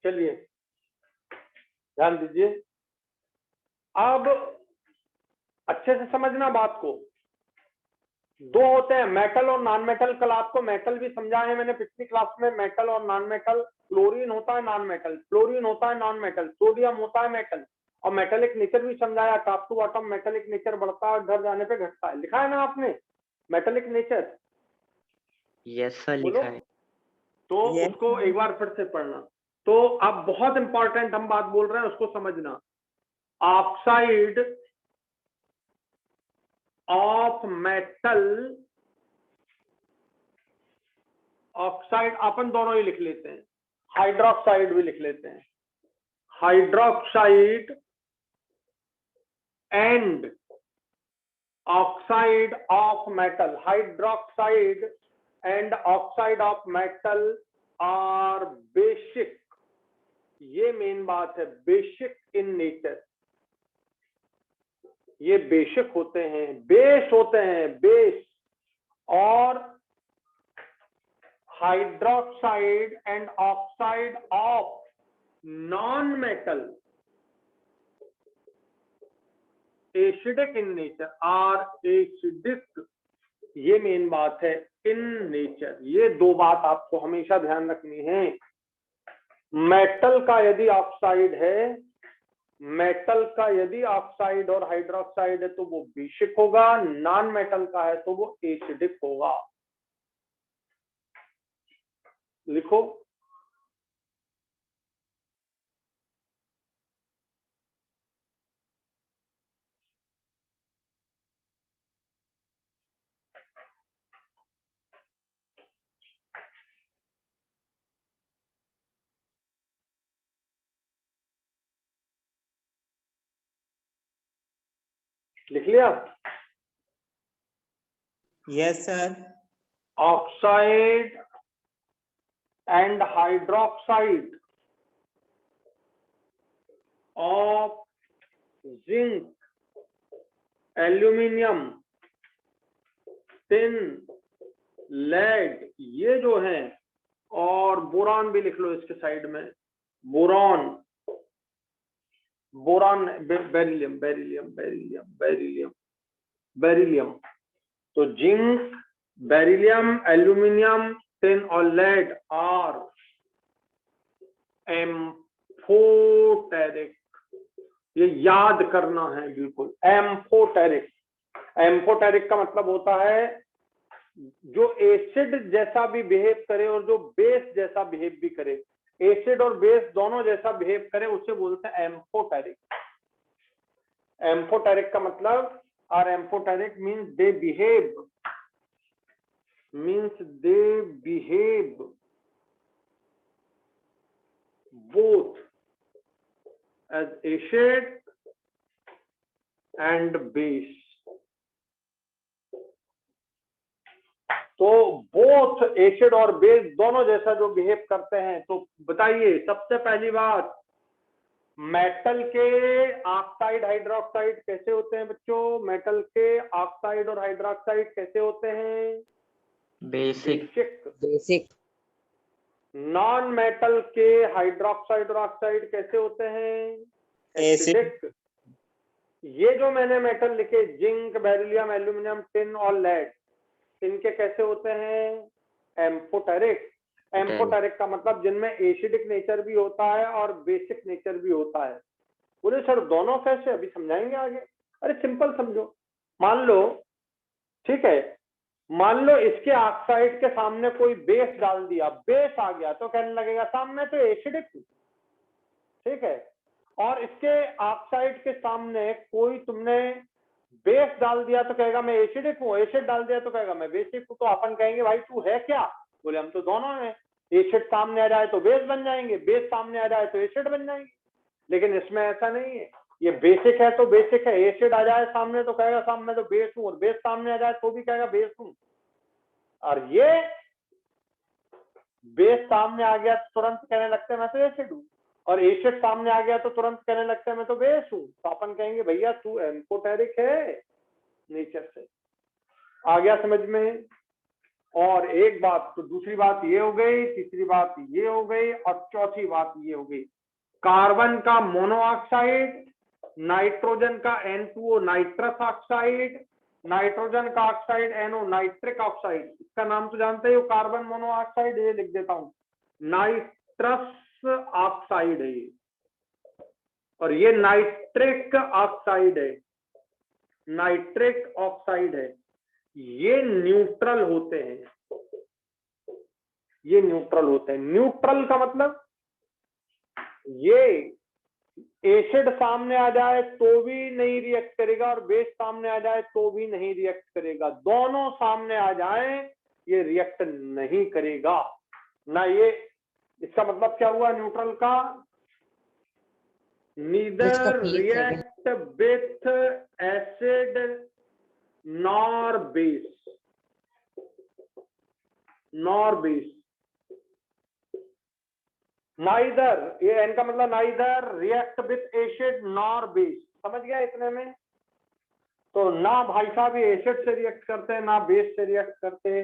चलिए ध्यान दीजिए, अब अच्छे से समझना बात को। 2 होते हैं मेटल और नॉन मेटल। कल आपको मेटल भी समझाया है मैंने पिछली क्लास में, मेटल और नॉन मेटल। क्लोरीन होता है नॉन मेटल, फ्लोरीन होता है नॉन मेटल, सोडियम होता है मेटल, और मेटेलिक नेचर भी समझाया। Top to bottom metallic nature बढ़ता है, घर जाने पे घटता है, लिखा है ना आपने मेटेलिक नेचर? यस सर, बोलो। लिखा है। तो Yes, उसको एक बार फिर से पढ़ना। तो अब बहुत इंपॉर्टेंट हम बात बोल रहे हैं, उसको समझना। ऑक्साइड ऑफ मेटल, ऑक्साइड अपन दोनों ही लिख लेते हैं, हाइड्रोक्साइड भी लिख लेते हैं, hydroxide and oxide of metal, hydroxide and oxide of metal are basic, ये मेन बात है, बेसिक इन नेचर, ये बेसिक होते हैं, बेस होते हैं, बेस। और hydroxide and oxide of non metal acidic in nature are acidic, ये मेन बात है, इन नेचर। ये दो बात आपको हमेशा ध्यान रखनी है। मेटल का यदि ऑक्साइड है, मेटल का यदि ऑक्साइड और हाइड्रोक्साइड है तो वो बेसिक होगा, नॉन मेटल का है तो वो एसिडिक होगा। लिखो, लिख लिया? Yes, sir. Oxide and hydroxide of zinc, aluminium, tin, lead, ये जो है, और बोरान भी लिख लो इसके साइड में, boron, boron, beryllium, beryllium, beryllium, beryllium, beryllium. तो जिंक, बेरिलियम, एल्यूमिनियम, टिन और लेड आर एम्फोटेरिक, ये याद करना है बिल्कुल, एम्फोटेरिक। एम्फोटेरिक का मतलब होता है जो एसिड जैसा भी बिहेव करे और जो बेस जैसा बिहेव भी करे, एसिड और बेस दोनों जैसा बिहेव करे, उसे बोलते हैं एम्फोटेरिक। एम्फोटेरिक का मतलब, और amphoteric means they behave, both as acid and base। तो बोथ एसिड और बेस दोनों जैसा जो बिहेव करते हैं। तो बताइए, सबसे पहली बात, मेटल के ऑक्साइड हाइड्रोक्साइड कैसे होते हैं बच्चों? मेटल के ऑक्साइड और हाइड्रोक्साइड कैसे होते हैं? बेसिक। बेसिक। नॉन मेटल के हाइड्रोक्साइड और ऑक्साइड कैसे होते हैं? एसिडिक। ये जो मैंने मेटल लिखे, जिंक, बेरिलियम, एल्यूमिनियम, टिन और लेड, इनके कैसे होते हैं? एम्फोटेरिक। एम्फोटेरिक का मतलब जिनमें एसिडिक नेचर भी होता है और बेसिक नेचर भी होता है। बोले सर दोनों कैसे? अभी समझाएंगे आगे। अरे सिंपल समझो, मान लो, ठीक है, मान लो इसके ऑक्साइड के सामने कोई बेस डाल दिया, बेस आ गया तो कहने लगेगा सामने तो एसिडिक, ठीक है। और इसके ऑक्साइड के सामने कोई तुमने बेस डाल दिया तो कहेगा मैं एसिडिक हूँ, एसिड डाल दिया तो कहेगा मैं बेसिक हूँ। तो अपन कहेंगे भाई तू है क्या? बोले हम तो दोनों हैं। एसिड सामने आ जाए तो बेस बन जाएंगे, बेस सामने आ जाए तो एसिड बन जाएंगे। लेकिन इसमें ऐसा नहीं है, ये बेसिक है तो बेसिक है, एसिड आ जाए सामने तो कहेगा सामने तो बेस हूँ, और बेस सामने आ जाए तो भी कहेगा बेस हूँ। और ये बेस सामने आ गया तो तुरंत कहने लगते हैं मैं तो एसिड हूँ, और एसिड सामने आ गया तो तुरंत कहने लगता है मैं तो बेस हूँ। तो अपन कहेंगे भैया तू एम्फोटेरिक है नेचर से। आ गया समझ में? और एक बात, तो दूसरी बात ये हो गई, तीसरी बात ये हो गई, और चौथी बात ये हो गई, कार्बन का मोनोऑक्साइड, नाइट्रोजन का N2O नाइट्रस ऑक्साइड, नाइट्रोजन का ऑक्साइड NO नाइट्रिक ऑक्साइड। इसका नाम तो जानते हो, कार्बन मोनोऑक्साइड, ये लिख देता हूं, नाइट्रस ऑक्साइड है ये, और ये नाइट्रिक ऑक्साइड है, नाइट्रिक ऑक्साइड है। ये न्यूट्रल होते हैं, ये न्यूट्रल होते हैं। न्यूट्रल का मतलब ये एसिड सामने आ जाए तो भी नहीं रिएक्ट करेगा और बेस सामने आ जाए तो भी नहीं रिएक्ट करेगा। दोनों सामने आ जाए ये रिएक्ट नहीं करेगा, ना ये इसका मतलब क्या हुआ न्यूट्रल का? Neither react with acid nor base, nor base. Neither, ये एन का मतलब neither react with acid nor base, समझ गया इतने में? तो ना भाई साहब ये एसिड से रिएक्ट करते ना बेस से रिएक्ट करते,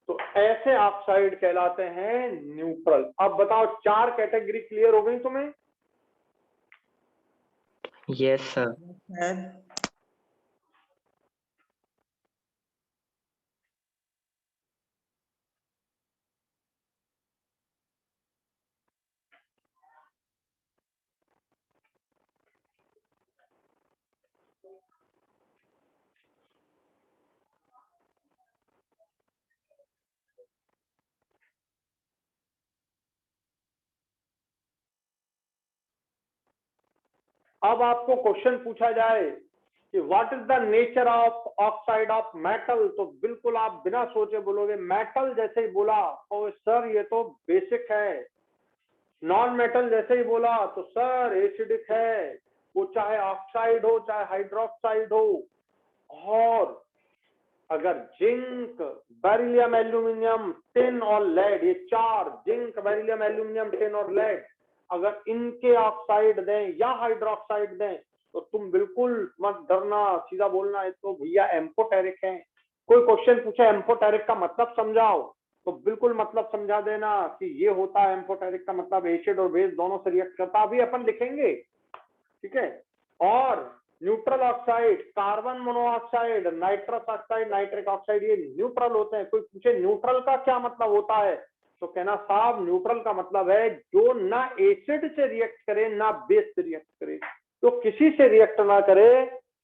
तो ऐसे ऑक्साइड कहलाते हैं न्यूट्रल। अब बताओ 4 कैटेगरी क्लियर हो गई तुम्हें? Yes, sir. sir. अब आपको क्वेश्चन पूछा जाए कि what is the nature of oxide of metal, तो बिल्कुल आप बिना सोचे बोलोगे मेटल। जैसे ही बोला तो सर ये तो बेसिक है। नॉन मेटल जैसे ही बोला तो सर एसिडिक है, वो चाहे ऑक्साइड हो चाहे हाइड्रोक्साइड हो। और अगर जिंक, बेरिलियम, एल्यूमिनियम, टिन और लेड, ये 4 जिंक, बेरिलियम, एल्यूमिनियम, टिन और लेड, अगर इनके ऑक्साइड दें या हाइड्रोक्साइड दें तो तुम बिल्कुल मत डरना, सीधा बोलना है तो भैया एम्फोटेरिक है। कोई क्वेश्चन पूछे एम्फोटेरिक का मतलब समझाओ, तो बिल्कुल मतलब समझा देना कि ये होता है एम्फोटेरिक का मतलब एसिड और बेस दोनों से रिएक्ट करता। अभी अपन लिखेंगे, ठीक है। और neutral oxide, carbon monoxide, nitrous oxide, nitric oxide, ये न्यूट्रल होते हैं। कोई पूछे न्यूट्रल का क्या मतलब होता है, तो कहना साहब न्यूट्रल का मतलब है जो ना एसिड से रिएक्ट करे ना बेस से रिएक्ट करे, तो किसी से रिएक्ट ना करे,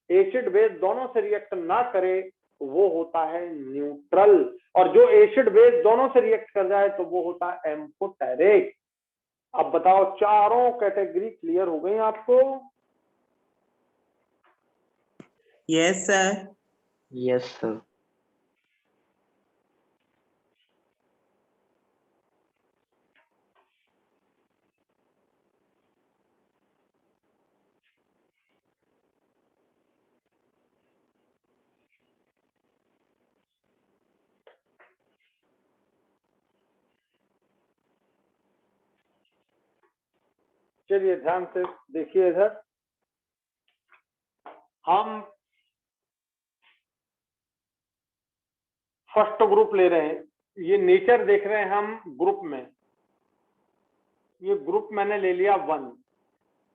एसिड बेस दोनों से रिएक्ट ना करे, वो होता है न्यूट्रल। और जो एसिड बेस दोनों से रिएक्ट कर जाए तो वो होता है एम्फोटेरिक। अब बताओ चारों कैटेगरी क्लियर हो गई आपको? Yes, sir. Yes, sir. चलिए ध्यान से देखिए इधर, हम फर्स्ट ग्रुप ले रहे हैं। ये नेचर देख रहे हैं हम ग्रुप में। ये ग्रुप मैंने ले लिया 1,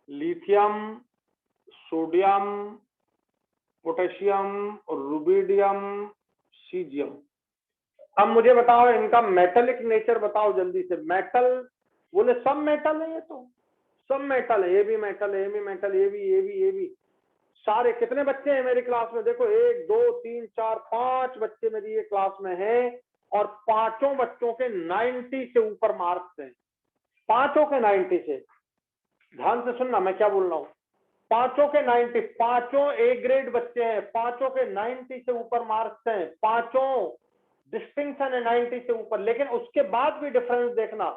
lithium, sodium, potassium, rubidium, caesium. अब मुझे बताओ इनका मेटलिक नेचर बताओ जल्दी से। मेटल बोले सब मेटल है, ये तो सब मेटल है, ये भी मेटल है, ये भी मेटल, ये भी सारे। कितने बच्चे हैं मेरी क्लास में? देखो 1 2 3 4 5 बच्चे मेरी ये क्लास में हैं, और पांचों बच्चों के 90 से ऊपर मार्क्स हैं। पांचों के 90 से, ध्यान से सुनना मैं क्या बोल रहा हूँ। पांचों के 90, पांचों ए ग्रेड बच्चे हैं, पांचों के 90 से ऊपर मार्क्स हैं, पांचों डिस्टिंक्शन है 90 से ऊपर। लेकिन उसके बाद भी डिफरेंस देखना,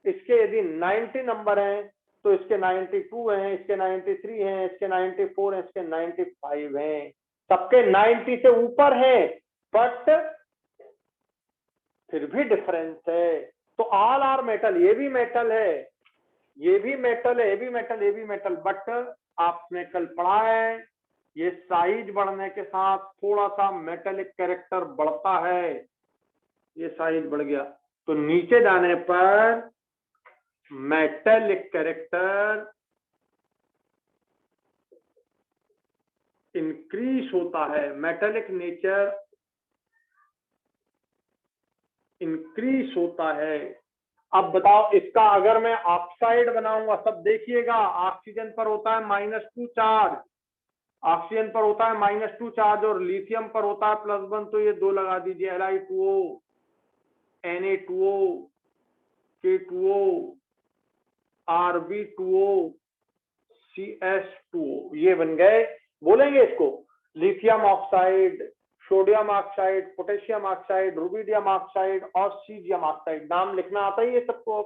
इसके यदि 90 नंबर हैं तो इसके 92 हैं, इसके 93 हैं, इसके 94 हैं, इसके 95 हैं। सबके 90 से ऊपर हैं, बट फिर भी डिफरेंस है। तो ऑल आर मेटल, ये भी मेटल है, ये भी मेटल है, ये भी मेटल, ये भी मेटल, बट आपने कल पढ़ा है ये साइज बढ़ने के साथ थोड़ा सा मेटेलिक कैरेक्टर बढ़ता है। ये साइज बढ़ गया तो नीचे जाने पर मेटेलिक कैरेक्टर इंक्रीज होता है, मेटेलिक नेचर इंक्रीज होता है। अब बताओ इसका अगर मैं ऑक्साइड बनाऊंगा, सब देखिएगा, ऑक्सीजन पर होता है -2 चार्ज, ऑक्सीजन पर होता है -2 चार्ज, और लिथियम पर होता है +1, तो ये 2 लगा दीजिए, Li2O, Na2O, K2O, Rb2O, CS2O, ये बन गए। बोलेंगे इसको lithium oxide, sodium oxide, potassium oxide, rubidium oxide और सीजियम ऑक्साइड। नाम लिखना आता ही है सबको?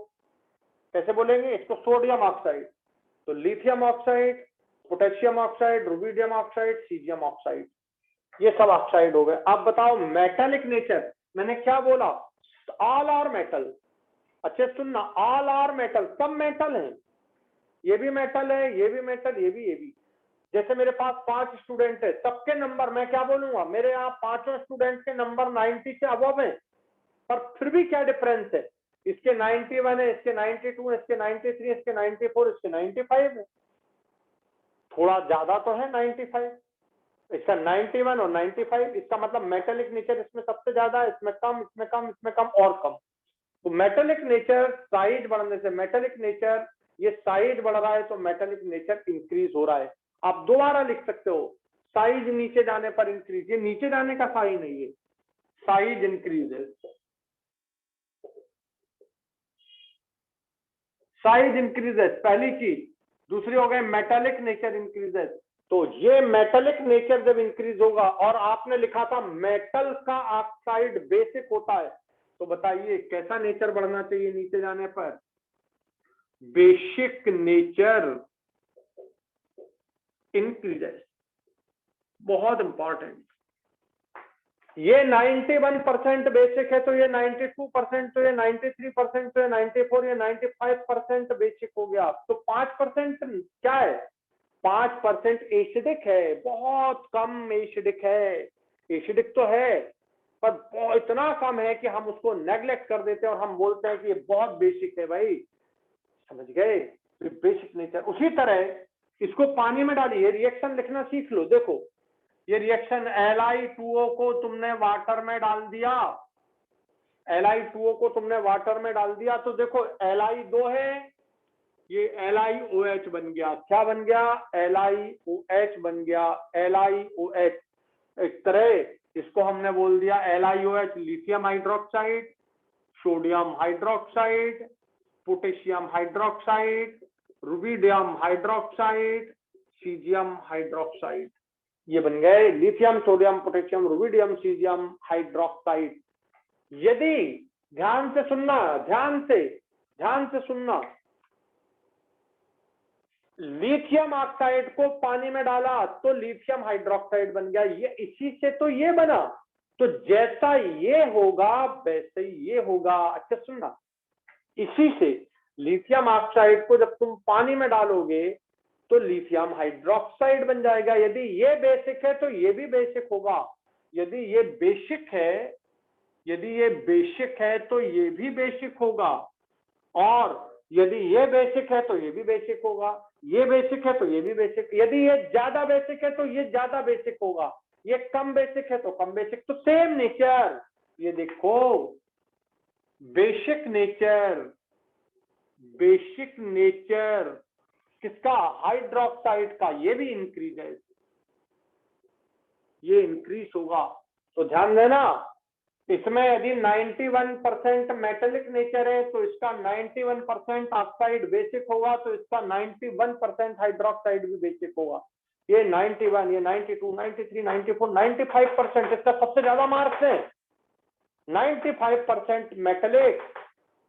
कैसे बोलेंगे इसको? Sodium oxide. तो lithium oxide, potassium oxide, rubidium oxide, caesium oxide, ये सब ऑक्साइड हो गए। अब बताओ मेटालिक नेचर, मैंने क्या बोला? All are metal. अच्छे सुनना, ऑल आर मेटल, सब मेटल हैं, ये भी मेटल है, ये भी मेटल, ये भी। जैसे मेरे पास 5 स्टूडेंट है, सबके नंबर मैं क्या बोलूंगा? मेरे यहाँ 5 स्टूडेंट के नंबर 90 से अबव है, पर फिर भी क्या डिफरेंस है? इसके 91 है, इसके 92 है, इसके 93, इसके 94, इसके 95 है। थोड़ा ज्यादा तो है 95, इसका 91 और 95, इसका मतलब मेटेलिक नेचर इसमें सबसे ज्यादा है, इसमें कम, इसमें कम, इसमें कम और कम। तो मेटेलिक नेचर साइज बढ़ने से, मेटेलिक नेचर ये साइज बढ़ रहा है तो मेटेलिक नेचर इंक्रीज हो रहा है। आप दोबारा लिख सकते हो, साइज नीचे जाने पर इंक्रीज, ये नीचे जाने का साइन नहीं है, साइज इंक्रीजेस, साइज इंक्रीजेस पहली चीज। दूसरी हो गई मेटेलिक नेचर इंक्रीजेस। तो ये मेटेलिक नेचर जब इंक्रीज होगा, और आपने लिखा था मेटल का ऑक्साइड बेसिक होता है, तो बताइए कैसा नेचर बढ़ना चाहिए नीचे जाने पर? बेसिक नेचर इंक्रीजेस, बहुत इंपॉर्टेंट। ये 91% बेसिक है, तो ये 92%, तो ये 93%, तो ये 94, ये 95% बेसिक हो गया। तो 5% क्या है? 5% एसिडिक है, बहुत कम एसिडिक है। एसिडिक तो है पर इतना कम है कि हम उसको नेग्लेक्ट कर देते हैं और हम बोलते हैं कि ये बहुत बेसिक है। भाई समझ गए? Basic nature. उसी तरह इसको पानी में डालिए, रिएक्शन लिखना सीख लो। देखो ये रिएक्शन Li2O को तुमने वाटर में डाल दिया, Li2O को तुमने वाटर में डाल दिया, तो देखो Li2 है, ये LiOH बन गया। क्या बन गया? LiOH बन गया, LiOH। इस तरह इसको हमने बोल दिया LiOH, lithium hydroxide, sodium hydroxide, potassium hydroxide, rubidium hydroxide, caesium hydroxide. ये बन गए lithium, sodium, potassium, rubidium, caesium hydroxide. यदि ध्यान से सुनना, ध्यान से सुनना, लिथियम ऑक्साइड को पानी में डाला तो लिथियम हाइड्रोक्साइड बन गया। ये इसी से तो ये बना, तो जैसा ये होगा वैसे ही ये होगा। अच्छा सुनना, इसी से लिथियम ऑक्साइड को जब तुम पानी में डालोगे तो लिथियम हाइड्रोक्साइड बन जाएगा। यदि ये बेसिक है तो ये भी बेसिक होगा, यदि ये बेसिक है, यदि ये बेसिक है तो ये भी बेसिक होगा, और यदि ये बेसिक है तो ये भी बेसिक होगा, ये बेसिक है तो ये भी बेसिक, यदि ये ज्यादा बेसिक है तो ये ज्यादा बेसिक होगा, ये कम बेसिक है तो कम बेसिक। तो सेम नेचर, ये देखो बेसिक नेचर, बेसिक नेचर किसका? हाइड्रोक्साइड का, ये भी इंक्रीज है, ये इंक्रीज होगा। तो ध्यान देना, इसमें यदि 91% मेटेलिक नेचर है तो इसका 91% ऑक्साइड बेसिक होगा, तो इसका 91% हाइड्रोक्साइड भी बेसिक होगा। ये 91, ये 92, 93, 94, 95%, इसका सबसे ज्यादा मार्क्स है। 95% मेटेलिक,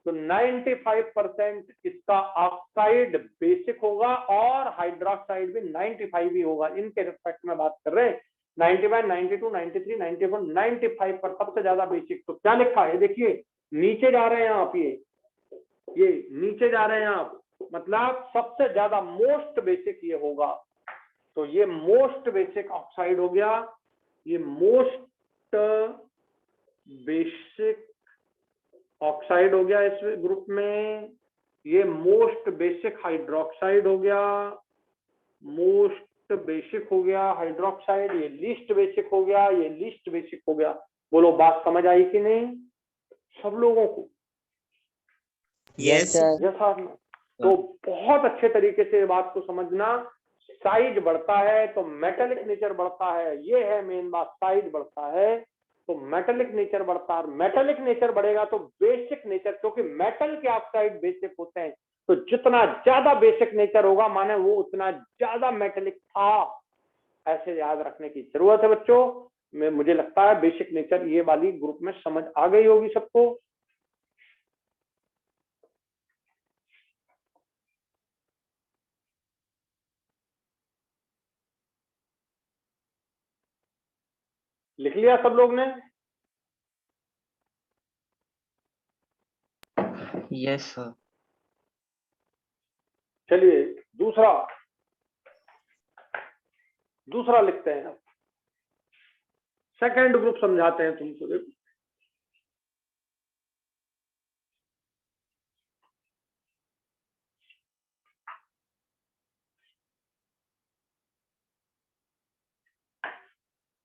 तो 95% इसका ऑक्साइड बेसिक होगा, और हाइड्रोक्साइड भी 95 ही होगा। इनके रिस्पेक्ट में बात कर रहे हैं, 91, 92, 93, 94, 95 पर सबसे ज्यादा बेसिक। तो क्या लिखा है देखिए, नीचे जा रहे हैं आप, ये नीचे जा रहे हैं आप, मतलब सबसे ज्यादा मोस्ट बेसिक ये होगा। तो ये मोस्ट बेसिक ऑक्साइड हो गया, ये मोस्ट बेसिक ऑक्साइड हो गया इस ग्रुप में। ये मोस्ट बेसिक हाइड्रोक्साइड हो गया, मोस्ट बेसिक हो गया हाइड्रोक्साइड, ये लीस्ट बेसिक हो गया, ये लीस्ट बेसिक हो गया। बोलो बात समझ आई कि नहीं सब लोगों को? Yes, yes sir. तो बहुत अच्छे तरीके से बात को समझना, साइज बढ़ता है तो मेटेलिक नेचर बढ़ता है, ये है मेन बात। साइज बढ़ता है तो मेटेलिक नेचर बढ़ता है, मेटेलिक नेचर बढ़ेगा तो बेसिक नेचर, क्योंकि मेटल के ऑक्साइड बेसिक होते हैं, तो जितना ज्यादा बेसिक नेचर होगा माने वो उतना ज्यादा मेटेलिक था। ऐसे याद रखने की जरूरत है बच्चों। मुझे लगता है बेसिक नेचर ये वाली ग्रुप में समझ आ गई होगी सबको। लिख लिया सब लोग ने? Yes, sir. चलिए दूसरा दूसरा लिखते हैं। अब सेकंड ग्रुप समझाते हैं तुमको। देखो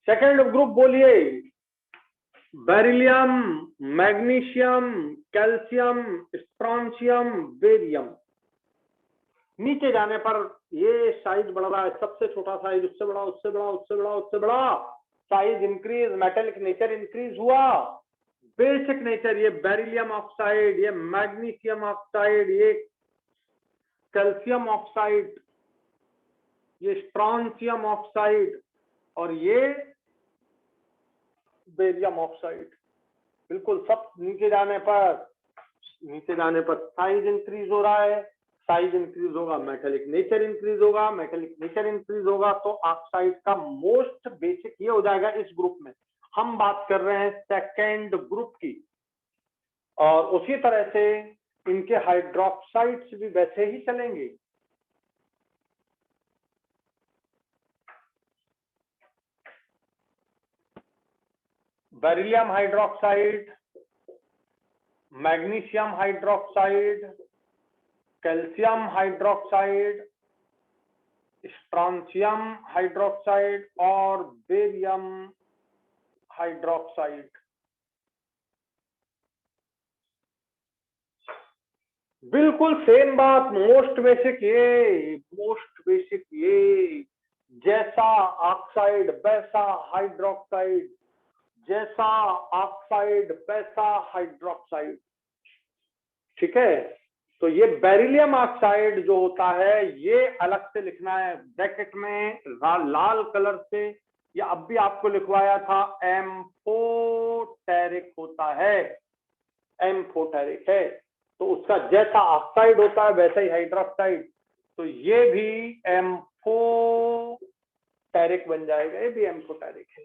सेकंड ग्रुप बोलिए। Beryllium, magnesium, calcium, strontium, barium. नीचे जाने पर ये साइज बढ़ रहा है, सबसे छोटा साइज उससे बड़ा, उससे बड़ा, उससे बड़ा, उससे बड़ा, size increase, metallic nature increase हुआ। बेसिक नेचर ये बेरिलियम ऑक्साइड, ये मैग्नीशियम ऑक्साइड, ये कैल्शियम ऑक्साइड, ये स्ट्रॉन्शियम ऑक्साइड और ये बेरियम ऑक्साइड। बिल्कुल सब नीचे जाने पर साइज इंक्रीज हो रहा है। साइज इंक्रीज होगा, मेटेलिक नेचर इंक्रीज होगा, मेटेलिक नेचर इंक्रीज होगा तो ऑक्साइड का मोस्ट बेसिक ये हो जाएगा इस ग्रुप में। हम बात कर रहे हैं सेकेंड ग्रुप की। और उसी तरह से इनके हाइड्रोक्साइड्स भी वैसे ही चलेंगे। Beryllium hydroxide, magnesium hydroxide, calcium hydroxide, strontium hydroxide और बेरियम हाइड्रोक्साइड। बिल्कुल सेम बात, मोस्ट बेसिक ये, जैसा ऑक्साइड वैसा हाइड्रोक्साइड, जैसा ऑक्साइड वैसा हाइड्रोक्साइड। ठीक है, तो ये बेरिलियम ऑक्साइड जो होता है ये अलग से लिखना है ब्रैकेट में लाल कलर से, या अब भी आपको लिखवाया था, एम्फोटेरिक होता है, एम्फोटेरिक है। तो उसका जैसा ऑक्साइड होता है वैसा ही हाइड्रोक्साइड, तो ये भी एम्फोटेरिक बन जाएगा, ये भी एम्फोटेरिक है।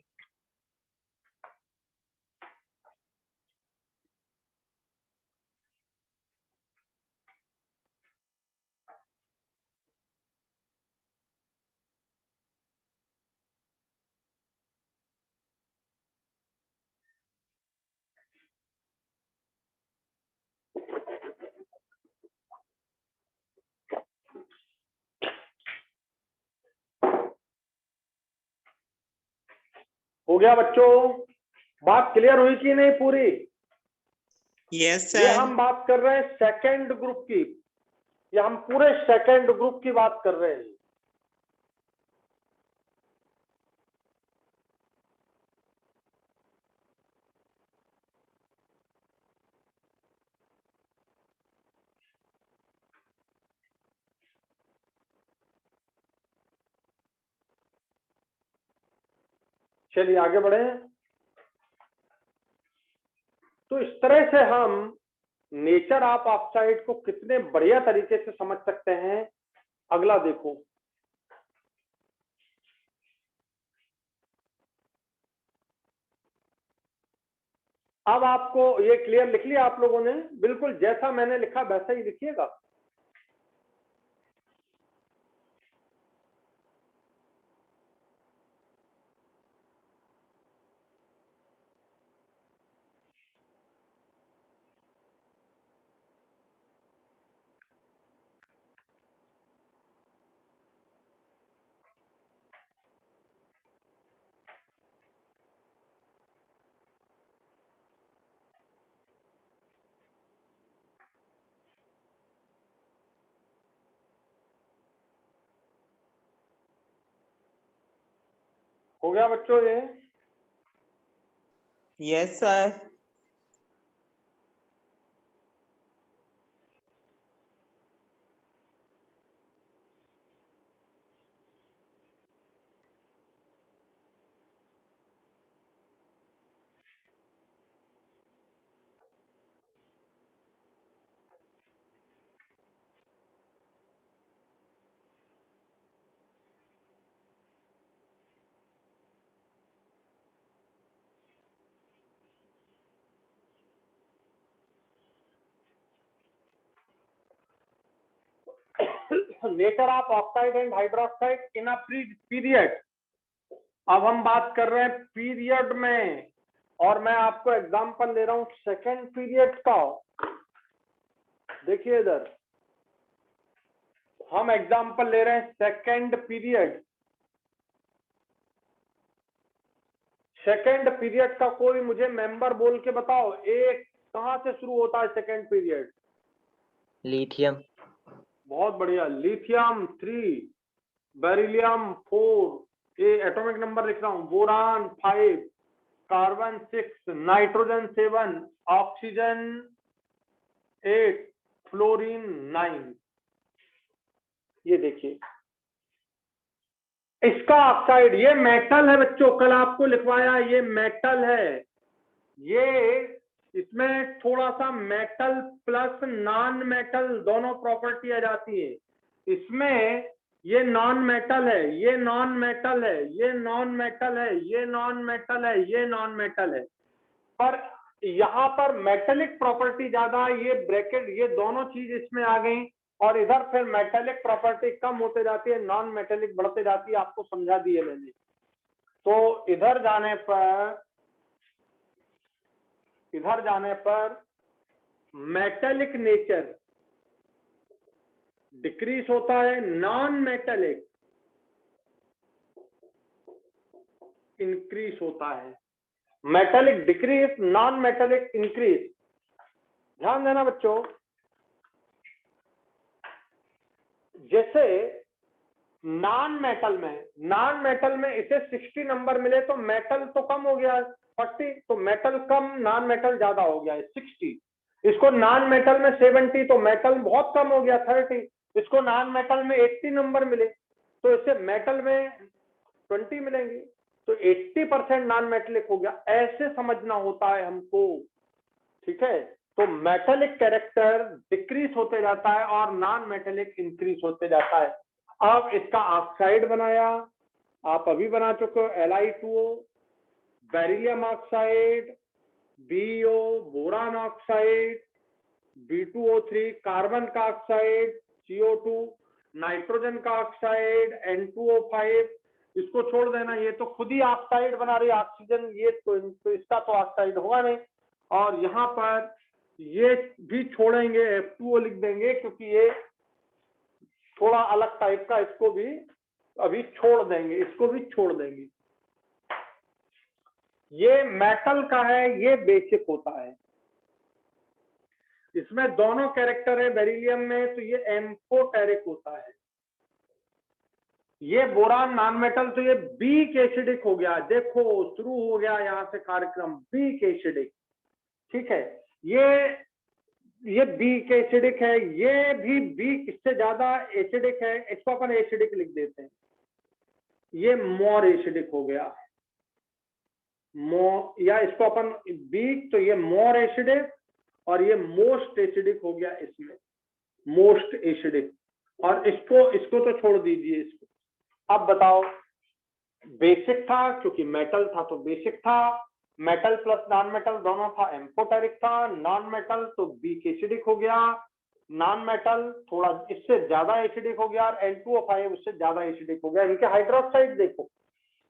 हो गया बच्चों? बात क्लियर हुई कि नहीं पूरी? Yes, ये sir. हम बात कर रहे हैं सेकंड ग्रुप की, ये हम पूरे सेकंड ग्रुप की बात कर रहे हैं। चलिए आगे बढ़े। तो इस तरह से हम नेचर ऑफ ऑक्साइड को कितने बढ़िया तरीके से समझ सकते हैं। अगला देखो, अब आपको ये क्लियर लिख लिया आप लोगों ने? बिल्कुल जैसा मैंने लिखा वैसा ही लिखिएगा। हो गया बच्चों ये? Yes, sir. Nature of oxide and hydroxide in a period. अब हम बात कर रहे हैं पीरियड में, और मैं आपको एग्जांपल ले रहा हूं सेकेंड पीरियड का। देखिए इधर हम एग्जांपल ले रहे हैं सेकेंड पीरियड। सेकेंड पीरियड का कोई मुझे मेंबर बोल के बताओ, एक कहां से शुरू होता है सेकेंड पीरियड? लिथियम। बहुत बढ़िया, लिथियम 3, बेरिलियम 4, ये एटॉमिक नंबर लिख रहा हूं, boron 5, carbon 6, nitrogen 7, oxygen 8, fluorine 9। ये देखिए इसका ऑक्साइड, ये मेटल है बच्चों, कल आपको लिखवाया ये मेटल है। ये इसमें थोड़ा सा मेटल प्लस नॉन मेटल दोनों प्रॉपर्टी आ जाती है। इसमें ये नॉन मेटल है, ये नॉन मेटल है, ये नॉन मेटल है, ये नॉन मेटल है, ये नॉन मेटल है, पर यहाँ पर मेटेलिक प्रॉपर्टी ज्यादा, ये ब्रैकेट ये दोनों चीज इसमें आ गई, और इधर फिर मेटेलिक प्रॉपर्टी कम होते जाती है, नॉन मेटेलिक बढ़ते जाती है, आपको समझा दिए मैंने। तो इधर जाने पर मेटेलिक नेचर डिक्रीज होता है, नॉन मेटेलिक इंक्रीज होता है। Metallic decrease, non metallic increase. ध्यान देना बच्चों, जैसे नॉन मेटल में इसे 60 नंबर मिले तो मेटल तो कम हो गया 40, तो मेटल कम नॉन मेटल ज्यादा हो गया है 60। इसको नॉन मेटल में 70 तो मेटल बहुत कम हो गया 30। इसको नॉन मेटल में 80 नंबर मिले तो इसे मेटल में 20 मिलेंगे, तो 80% नॉन मेटेलिक हो गया। ऐसे समझना होता है हमको, ठीक है। तो मेटेलिक कैरेक्टर डिक्रीज होते जाता है और नॉन मेटेलिक इंक्रीज होते जाता है। अब इसका ऑक्साइड बनाया, आप अभी बना चुके हो, Li2O, beryllium oxide, BeO, boron oxide, B2O3, carbon का ऑक्साइड, CO2, नाइट्रोजन का ऑक्साइड, N2O5। इसको छोड़ देना, ये तो खुद ही ऑक्साइड बना रही ऑक्सीजन, ये तो इसका तो ऑक्साइड होगा नहीं। और यहाँ पर ये भी छोड़ेंगे, F2O लिख देंगे, क्योंकि ये थोड़ा अलग टाइप का, इसको भी अभी छोड़ देंगे, इसको भी छोड़ देंगे। ये मेटल का है, ये बेसिक होता है। इसमें दोनों कैरेक्टर है, बेरिलियम में तो ये एम्फोटेरिक होता है। ये बोरान नॉन मेटल, तो ये बीक एसिडिक हो गया। देखो शुरू हो गया यहाँ से कार्यक्रम, बीक एसिडिक, ठीक है। ये बीक एसिडिक है, ये भी बीक इससे ज्यादा एसिडिक है, इसको अपन एसिडिक लिख देते हैं। ये मोर एसिडिक हो गया, या इसको अपन बीक, तो ये मोर एसिडिक, और ये मोस्ट एसिडिक हो गया, इसमें मोस्ट एसिडिक। और इसको तो छोड़ दीजिए इसको। अब बताओ, बेसिक था क्योंकि मेटल था तो बेसिक था, मेटल प्लस नॉन मेटल दोनों था, एम्फोटेरिक था। नॉन मेटल तो बीक एसिडिक हो गया, नॉन मेटल थोड़ा इससे ज्यादा एसिडिक हो गया, और N2O5 उससे ज्यादा एसिडिक हो गया। इनके हाइड्रोक्साइड देखो,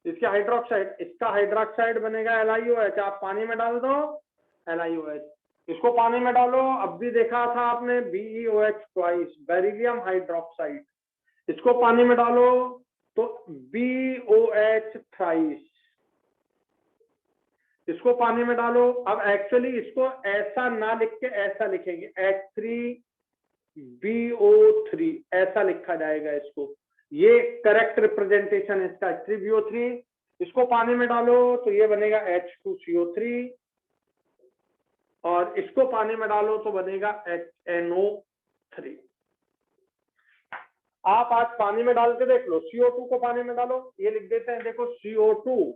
इसके हाइड्रोक्साइड, इसका हाइड्रोक्साइड बनेगा LiOH, आप पानी में डाल दो LiOH, इसको पानी में डालो, अब भी देखा था आपने BeOH ट्वाइस, बेरिलियम हाइड्रोक्साइड, इसको पानी में डालो तो BOH थ्राइस, इसको पानी में डालो। अब एक्चुअली इसको ऐसा ना लिख के ऐसा लिखेंगे, H3BO3 ऐसा लिखा जाएगा इसको, ये करेक्ट रिप्रेजेंटेशन है इसका, H3BO3। इसको पानी में डालो तो ये बनेगा H2CO3, और इसको पानी में डालो तो बनेगा HNO3। आप आज पानी में डाल के देख लो, CO2 को पानी में डालो, ये लिख देते हैं, देखो CO2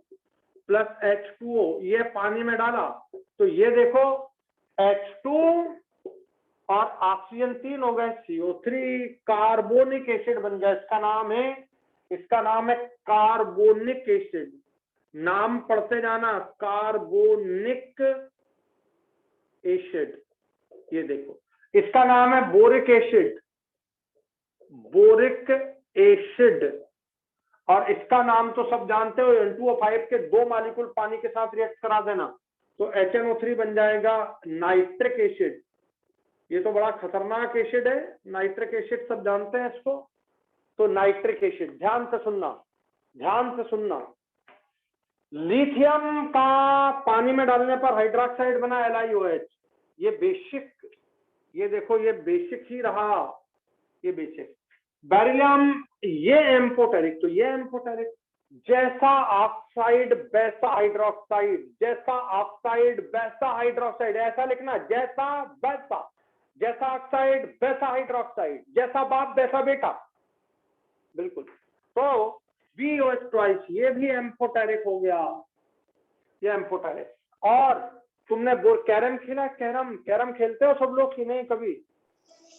प्लस H2O, ये पानी में डाला तो ये देखो H2 और ऑक्सीजन 3 हो गए, CO3, कार्बोनिक एसिड बन गया। इसका नाम है कार्बोनिक एसिड, नाम पढ़ते जाना, कार्बोनिक एसिड। ये देखो, इसका नाम है बोरिक एसिड, बोरिक एसिड, और इसका नाम तो सब जानते हो, N2O5 के 2 मॉलिक्यूल पानी के साथ रिएक्ट करा देना तो HNO3 बन जाएगा नाइट्रिक एसिड। ये तो बड़ा खतरनाक एसिड है, नाइट्रिक एसिड सब जानते हैं इसको। तो नाइट्रिक एसिड, ध्यान से सुनना, ध्यान से सुनना। लिथियम का पानी में डालने पर हाइड्रोक्साइड बना LiOH, ये बेसिक, ये देखो ये बेसिक ही रहा, ये बेसिक। बेरिलियम ये एम्फोटेरिक, तो ये एम्फोटेरिक, जैसा ऑक्साइड वैसा हाइड्रोक्साइड, जैसा ऑक्साइड वैसा हाइड्रोक्साइड, ऐसा लिखना, जैसा वैसा, जैसा ऑक्साइड वैसा हाइड्रोक्साइड, जैसा बाप वैसा बेटा, बिल्कुल। तो BOH ट्वाइस, ये भी एम्फोटेरिक हो गया, ये एम्फोटेरिक। और तुमने कैरम खेला? कैरम, कैरम खेलते हो सब लोग कि नहीं कभी?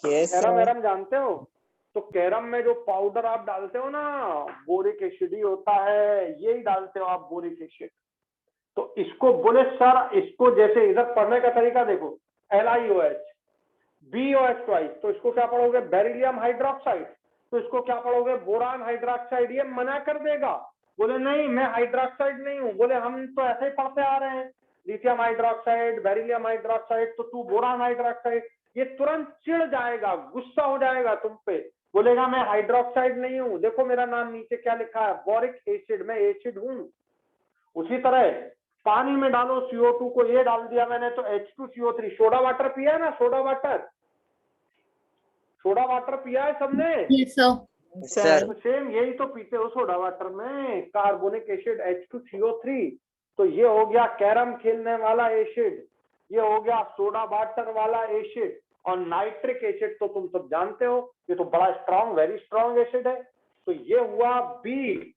Yes, carrom sir. वैरम जानते हो? तो कैरम में जो पाउडर आप डालते हो ना, बोरिक एसिड ही होता है, यही डालते हो आप, बोरिक एसिड। तो इसको बोले सर, इसको जैसे इधर पढ़ने का तरीका देखो, LiOH, BOH ट्वाइस, तो इसको क्या पढ़ोगे? Beryllium hydroxide. तो इसको क्या पढ़ोगे? Boron hydroxide. ये मना कर देगा, बोले नहीं मैं हाइड्रोक्साइड नहीं हूं, बोले हम तो ऐसे ही पढ़ते आ रहे हैं, लिथियम हाइड्रोक्साइड, बेरिलियम हाइड्रोक्साइड, तो तू बोरान हाइड्रोक्साइड। ये तुरंत चिढ़ जाएगा, गुस्सा हो जाएगा तुम पे, बोलेगा मैं हाइड्रोक्साइड नहीं हूं, देखो मेरा नाम नीचे क्या लिखा है, बोरिक एसिड, मैं एसिड हूं। उसी तरह पानी में डालो CO2 को, ये डाल दिया मैंने तो H2CO3। सोडा वाटर पिया है ना, सोडा वाटर, सोडा वाटर पिया है सबने? Yes, sir. Sir. तो सेम यही तो पीते हो सोडा वाटर में, कार्बोनिक एसिड H2CO3। तो ये हो गया कैरम खेलने वाला एसिड, ये हो गया सोडा वाटर वाला एसिड। और नाइट्रिक एसिड तो तुम सब जानते हो, ये तो बड़ा स्ट्रॉन्ग, वेरी स्ट्रॉन्ग एसिड है। तो ये हुआ बी,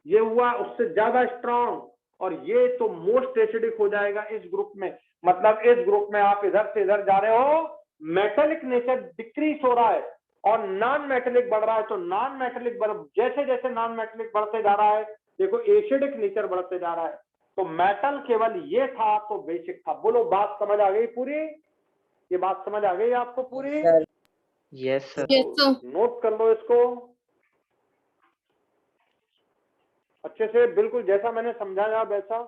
ये हुआ उससे ज्यादा स्ट्रॉन्ग, और ये तो मोस्ट एसिडिक हो जाएगा इस ग्रुप में। मतलब इस ग्रुप में आप इधर से इधर जा रहे हो, मेटेलिक नेचर डिक्रीज हो रहा है और नॉन मेटेलिक बढ़ रहा है। तो नॉन मेटेलिक जैसे जैसे नॉन मेटेलिक बढ़ते जा रहा है, देखो एसिडिक नेचर बढ़ते जा रहा है। तो मेटल केवल ये था तो बेसिक था। बोलो बात समझ आ गई पूरी? ये बात समझ आ गई आपको पूरी? Yes, sir. Yes, sir. Note कर लो इसको अच्छे से, बिल्कुल जैसा मैंने समझाया वैसा।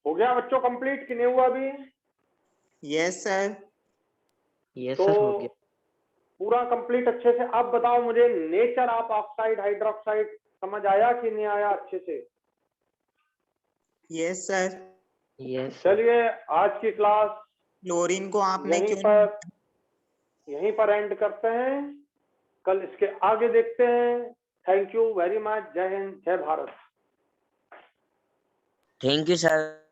हो गया बच्चों कंप्लीट कि नहीं हुआ अभी? Yes sir. यस तो सर हो गया। पूरा कंप्लीट अच्छे से। अब बताओ मुझे नेचर ऑफ ऑक्साइड हाइड्रोक्साइड समझ आया कि नहीं आया अच्छे से? Yes sir. Yes sir. चलिए आज की क्लास क्लोरीन को आपने यहीं क्यों पर एंड करते हैं, कल इसके आगे देखते हैं। Thank you very much. जय हिंद, जय भारत। Thank you sir.